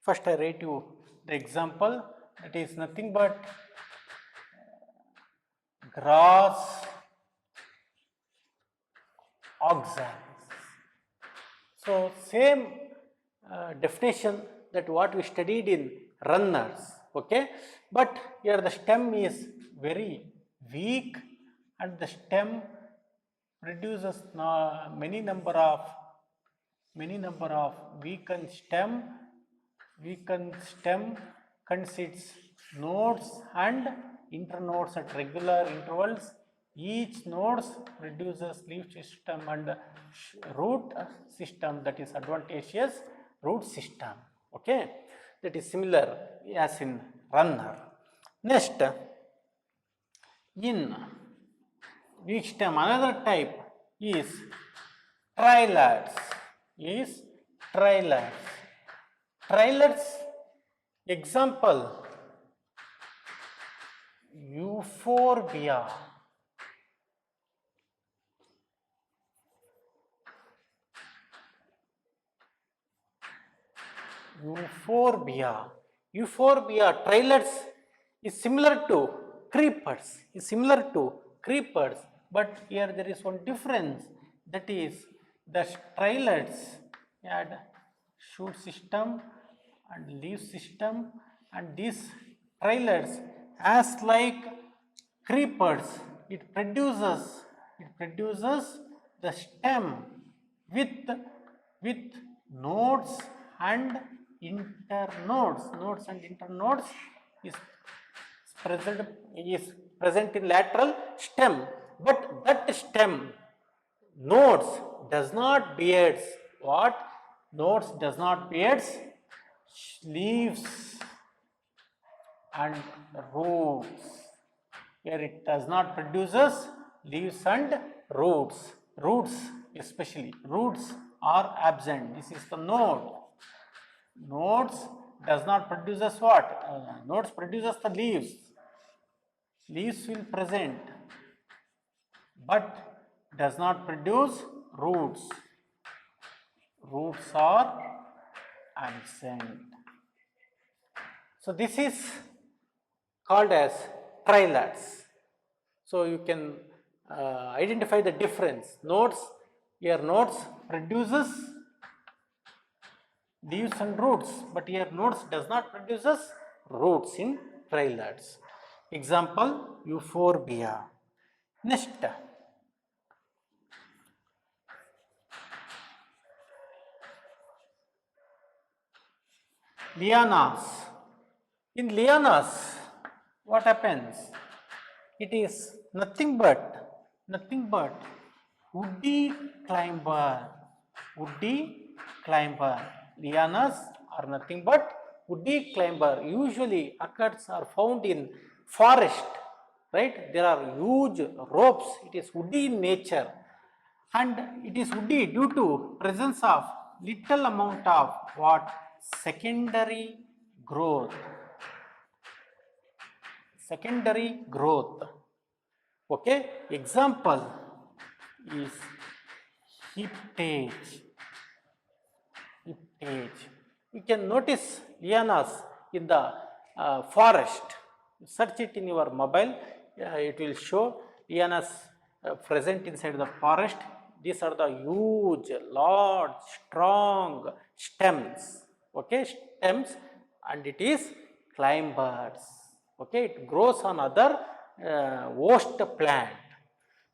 first I write you the example, that is nothing but grass auxans. So same definition that what we studied in runners, okay, but here the stem is very weak and the stem produces many number of weakened stem consists nodes and internodes at regular intervals. Each nodes produces leaf system and root system, that is advantageous root system, okay, that is similar as in runner. Next, in weak stem another type is trilads. Trilads, example, euphorbia, Euphorbia. Euphorbia trilodes is similar to creepers. But here there is one difference. That is, the trilodes had shoot system and leaf system, and these trilodes, as like creepers, it produces the stem with nodes and internodes. Nodes and internodes is present in lateral stem, but that stem nodes does not bears what? Nodes does not bears leaves and roots. Here it does not produces leaves and roots. Roots especially, roots are absent. This is the node. Nodes does not produces what? Nodes produces the leaves. Leaves will present, but does not produce roots. Roots are absent. So this is called as trilodes. So you can identify the difference. Nodes, here nodes produces leaves and roots, but here nodes does not produces roots in trilodes. Example, euphorbia. Next, lianas. In lianas, what happens? It is nothing but woody climber. Lianas are nothing but woody climber. Usually occurs or found in forest, right? There are huge ropes. It is woody in nature, and it is woody due to presence of little amount of what? Secondary growth. Okay, example is hiptage. You can notice lianas in the forest. Search it in your mobile, it will show lianas present inside the forest. These are the huge, large, strong stems. Okay, stems, and it is climbers. Okay, it grows on other host plant.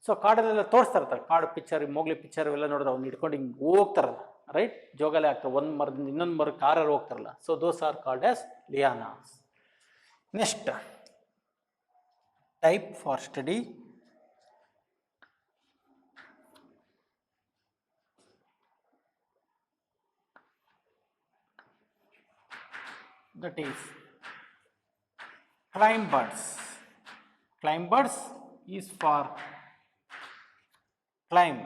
So ಕಾಡಲ್ಲೆಲ್ಲ ತೋರಿಸ್ತಾ ಇರ್ತಾರೆ, ಕಾಡು picture, Mowgli picture ಇವೆಲ್ಲ ನೋಡಿದ್ರೆ ಅವ್ನು ಹಿಡ್ಕೊಂಡು ಹಿಂಗೆ ಹೋಗ್ತಾರಲ್ಲ, ರೈಟ್? ಜೋಗಾಲಿ ಆಗ್ತಾರೆ, ಒಂದು ಮರದಿಂದ ಇನ್ನೊಂದು ಮರಕ್ಕೆ ಕಾರಲ್ಲಿ ಹೋಗ್ತಾರಲ್ಲ. So those are called as lianas. Next type for study, that is climbers. Climbers is for climb.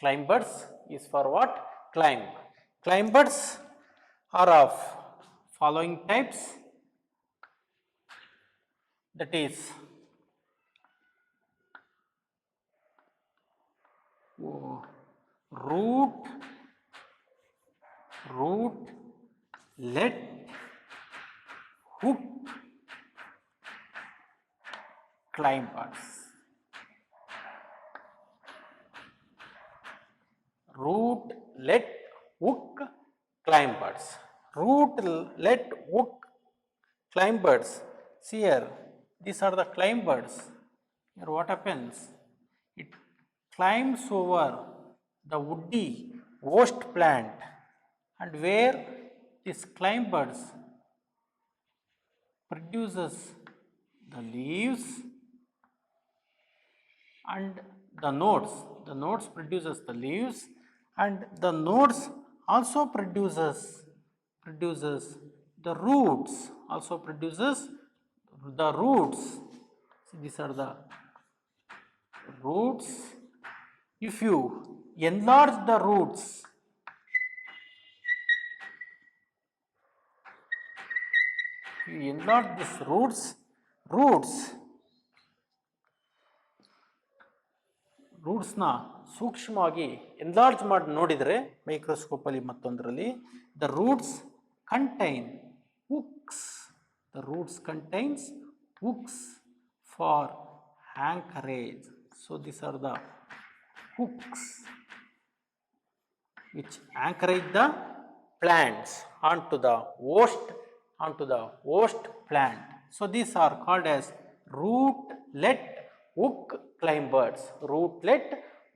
Climbers is for what? Climb. Climbers are of following types, that is root, let, hook climbers. Root, let, hook climbers. Root, let, hook climbers. See here, these are the climbers. Here what happens? It climbs over the woody host plant, and where these climbers produces the leaves and the nodes produces the leaves, and the nodes also produces the roots, So these are the roots. If you enlarge the roots, these roots ರೂಟ್ಸ್ನ ಸೂಕ್ಷ್ಮವಾಗಿ enlarge ಮಾಡಿ ನೋಡಿದರೆ ಮೈಕ್ರೋಸ್ಕೋಪಲ್ಲಿ ಮತ್ತೊಂದರಲ್ಲಿ the roots contain hooks, the roots contains hooks for anchorage. So these are the hooks which anchorage the plants onto the host plant. So these are called as rootlet hook climbers. Rootlet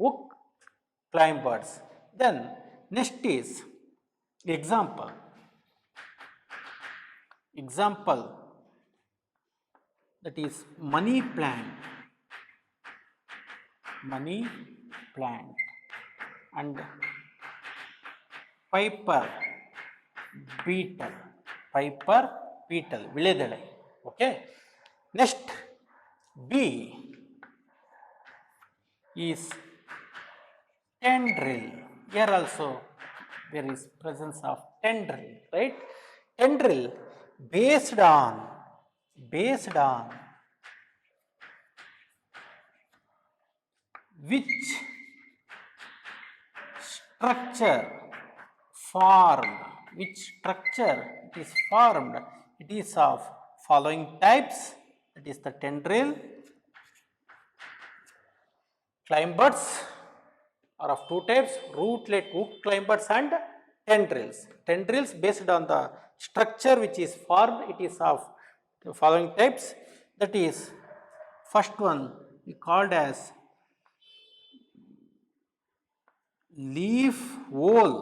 hook climbers. Then next is example. That is money plant and piper beetle ವಿಳೆದೆಲೆ. Okay, next B is tendril. Here also there is presence of tendril, right? Tendril based on which structure formed, it is of following types, that is the tendril. Climbers are of two types, rootlet hook climbers and tendrils. Tendrils based on the structure which is formed, it is of the following types, that is first one we called as leaf whole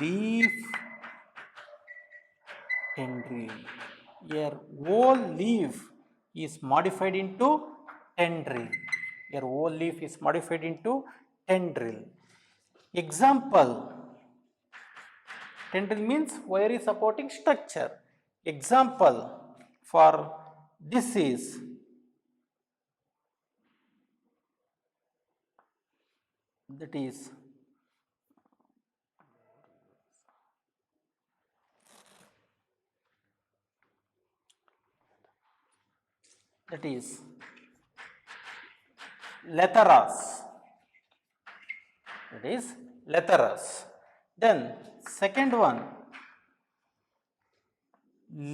leaf tendril. Here whole leaf is modified into tendril. Example, tendril means wiry supporting structure. Example for this is that is Lathyrus. Then second one,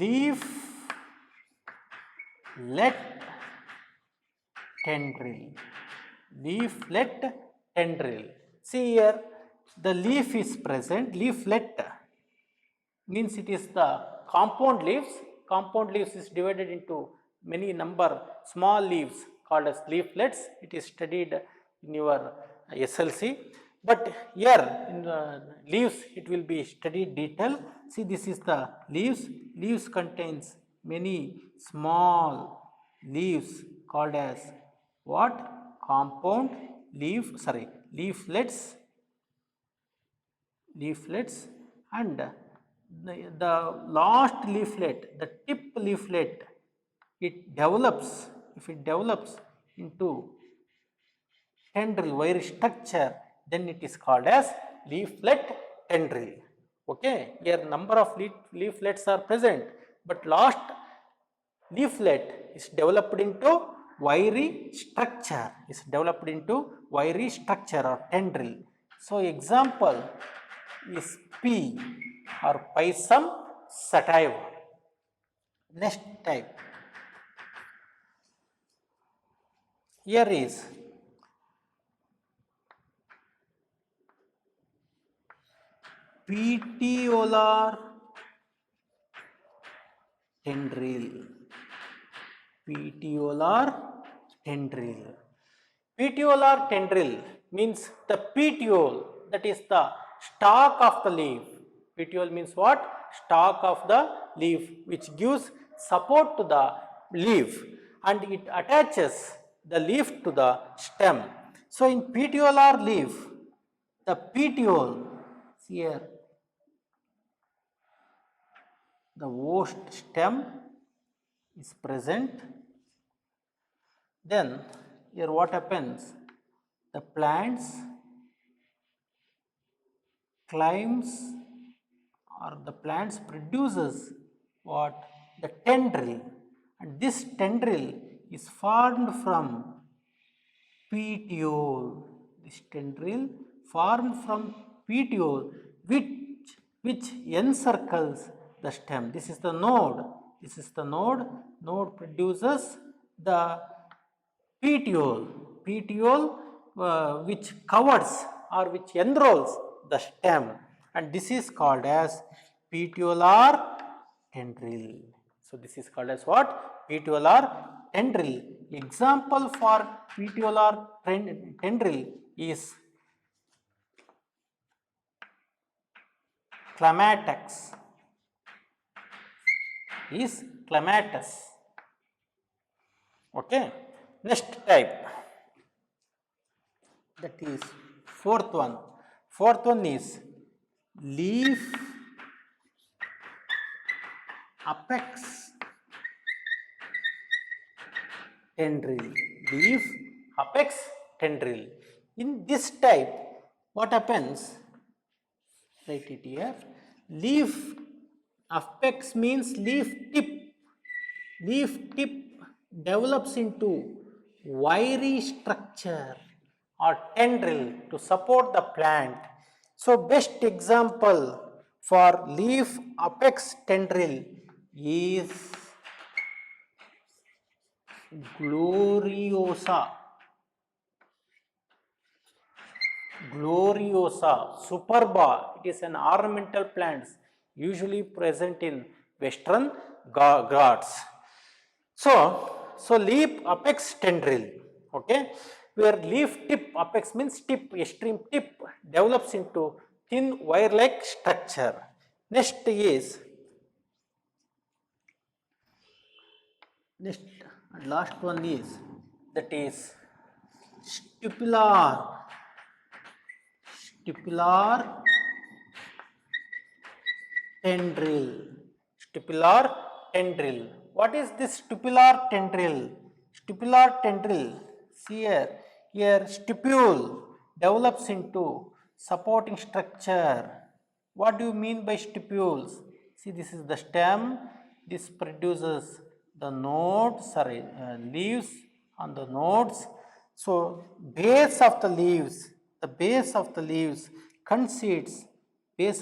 leaflet tendril. See here, the leaf is present. Leaflet means it is the compound leaves. Compound leaves is divided into many number small leaves called as leaflets. It is studied in your SLC. But here in the leaves it will be studied detail. See, this is the leaves. Leaves contains many small leaves called as what? Compound leaflets. And the last leaflet, the tip leaflet, if it develops into tendril wire structure, then it is called as leaflet tendril. Okay, here number of leaflets are present, but last leaflet is developed into wiry structure, or tendril. So example is P or Pisum sativa. Next type, here is petiolar tendril. Petiolar tendril means the petiole, that is the stalk of the leaf. Petiole means what? Stalk of the leaf, which gives support to the leaf and it attaches the leaf to the stem. So in petiolar leaf, the petiole, see here, the host stem is present. Then here what happens? The plants climbs or the plants produces what? The tendril, and this tendril is formed from petiole. This tendril formed from petiole which encircles the stem. This is the node. This is the node. Node produces the petiole. Petiole which covers or which enrolls the stem, and this is called as petiolar tendril. So this is called as what? Petiolar tendril. Example for petiolar tendril is clematis. Is clematis. Okay. Next type, that is fourth one. Fourth one is leaf apex tendril. Leaf apex tendril. In this type, what happens? Write it here. Leaf apex means leaf tip. Leaf tip develops into wiry structure or tendril to support the plant. So best example for leaf apex tendril is gloriosa. Gloriosa superba. It is an ornamental plant usually present in Western Ghats. So leaf apex tendril, okay, where leaf tip, apex means tip, extreme tip, develops into thin wire-like structure. Next and last one is, that is stipular tendril. Stipular tendril. What is this stipular tendril? Stipular tendril, see here stipule develops into supporting structure. What do you mean by stipules? See, this is the stem. This produces the nodes, leaves on the nodes. So base of the leaves, concedes a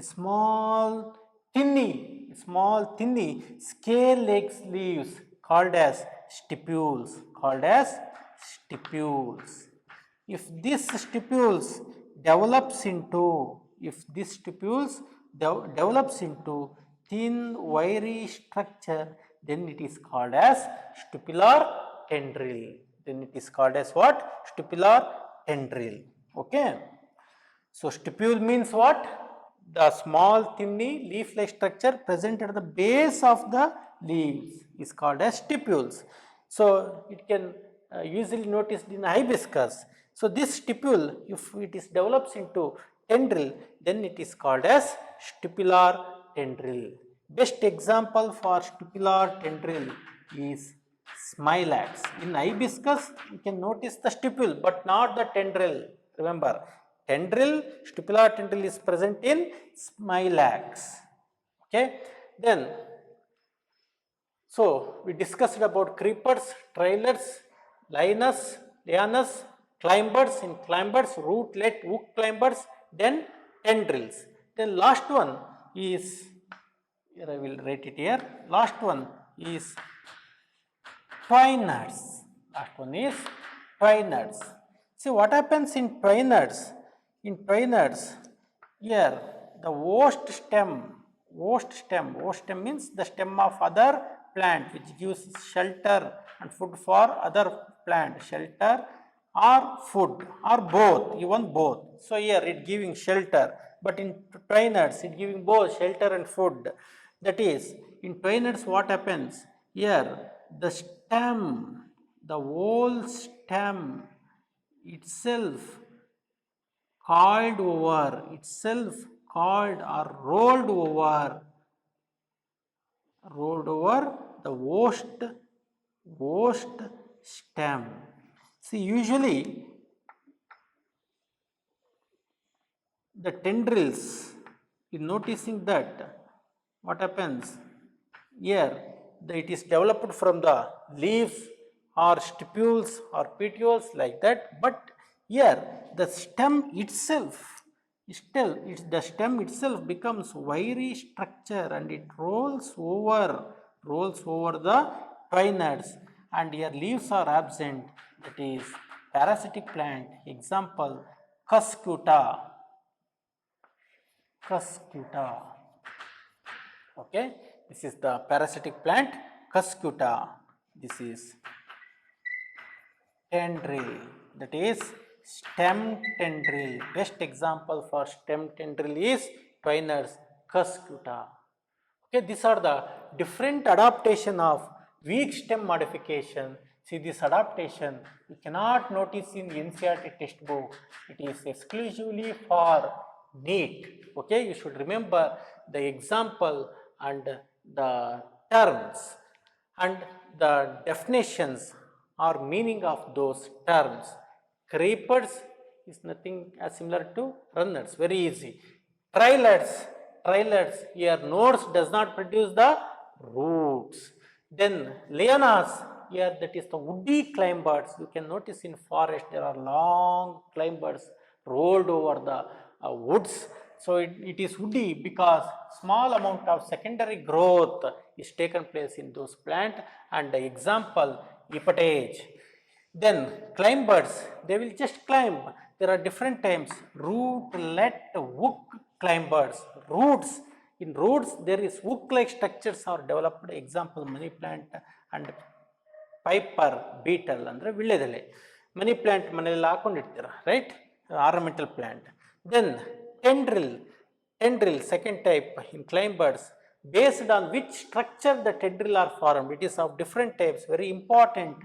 small thinny scale-like leaves called as stipules. If this stipules develops into thin wiry structure, then it is called as stipular tendril. Okay. So stipule means what? The small thinny leaf-like structure present at the base of the leaves is called as stipules. So it can usually noticed in hibiscus. So this stipule, if it is develops into tendril, then it is called as stipular tendril. Best example for stipular tendril is smilax. In hibiscus, you can notice the stipule but not the tendril. Remember, stipular tendril is present in smilax. Okay. Then, so we discussed about creepers, trailers, lianas, climbers. In climbers, rootlet, hook climbers, then tendrils. Then last one is, here I will write it here. Last one is twiners. See what happens in twiners. Here the host stem means the stem of other plant which gives shelter and food for other plant, shelter or food or both, even both. So here it giving shelter, but in twiners it giving both shelter and food. That is, in twiners what happens? Here the whole stem itself coiled or rolled over the host stem. See, usually the tendrils, in noticing that what happens here, it is developed from the leaves or stipules or petioles like that, but here the stem itself, the stem itself becomes wiry structure and it rolls over the twinerds, and here leaves are absent, that is parasitic plant. Example, Cuscuta. Okay, this is the parasitic plant Cuscuta. This is tendril, that is stem tendril. Best example for stem tendril is Twiner's Cuscuta. Okay, these are the different adaptation of weak stem modification. See, this adaptation you cannot notice in NCERT textbook. It is exclusively for NEET. Okay, you should remember the example and the terms and the definitions or meaning of those terms. Creepers is nothing as similar to runners, very easy. Trilets, here nodes does not produce the roots. Then lianas, here that is the woody climbers. You can notice in forest there are long climbers rolled over the woods. So it is woody because small amount of secondary growth is taken place in those plant. And the example, epatage. Then climbers, they will just climb. There are different types, rootlet, hook climbers. Roots, in roots there is hook-like structures are developed. Example, money plant and piper beetle andre villedele. Money plant manelli haakondirtira, right? Ornamental plant. Then tendril, second type in climbers. Based on which structure the tendril are formed, it is of different types. Very important,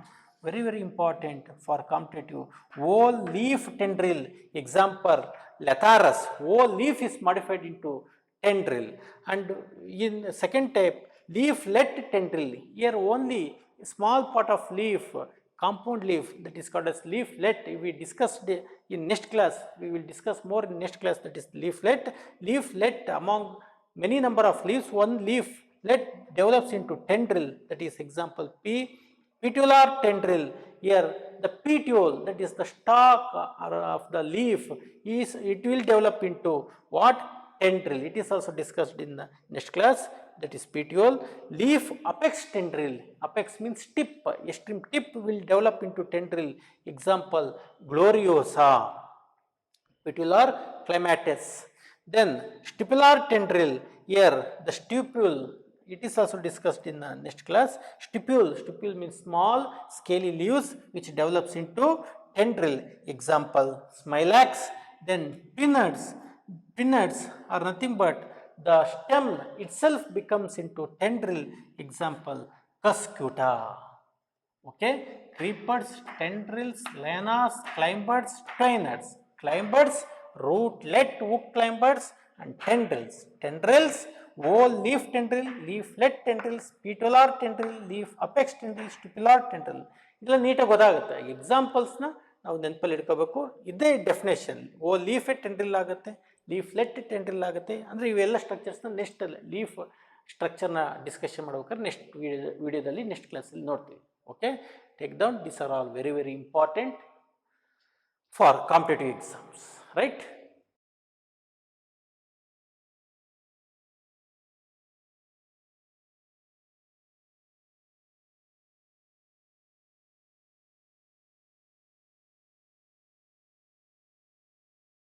very important for competitive. Whole leaf tendril, example Latharus. Whole leaf is modified into tendril. And in second type, leaflet tendril. Here only small part of leaf, compound leaf, that is called as leaflet. We discussed in next class. We will discuss more in next class, that is leaflet. Leaflet, among many number of leaves, one leaflet develops into tendril, that is example P. Petiolar tendril, here the petiole, that is the stalk of the leaf, it will develop into what? Tendril. It is also discussed in the next class, that is petiole. Leaf apex tendril, apex means tip, extreme tip will develop into tendril. Example, gloriosa. Petiolus clematis. Then stipular tendril, here the stipule, it is also discussed in the next class. Stipule means small scaly leaves which develops into tendril. Example, smilax. Then pinnuts are nothing but the stem itself becomes into tendril. Example, Cuscuta. Okay, creepers, tendrils, lianas, climbers, twinerds. Climbers, rootlet hook climbers, and tendrils. Tendrils, whole leaf tendril, leaflet tendrils, petiolar tendril, leaf apex tendril, stipular tendril. ಇದೆಲ್ಲ ನೀಟಾಗಿ ಗೊತ್ತಾಗುತ್ತೆ. ಎಕ್ಸಾಂಪಲ್ಸ್ನ ನಾವು ನೆನಪಲ್ಲಿ ಇಟ್ಕೋಬೇಕು. ಇದೇ definition. ಓ leaf tendril ಆಗುತ್ತೆ, leaflet tendril ಆಗುತ್ತೆ. ಅಂದರೆ ಇವೆಲ್ಲ ಸ್ಟ್ರಕ್ಚರ್ಸ್ನ ನೆಕ್ಸ್ಟ್ ಲೀಫ್ ಸ್ಟ್ರಕ್ಚರ್ನ ಡಿಸ್ಕಷನ್ ಮಾಡ್ಬೇಕಾದ್ರೆ ನೆಕ್ಸ್ಟ್ ವಿಡಿಯೋದಲ್ಲಿ ನೆಕ್ಸ್ಟ್ ಕ್ಲಾಸಲ್ಲಿ ನೋಡ್ತೀವಿ. Okay, take down. These are all very important for competitive exams, right?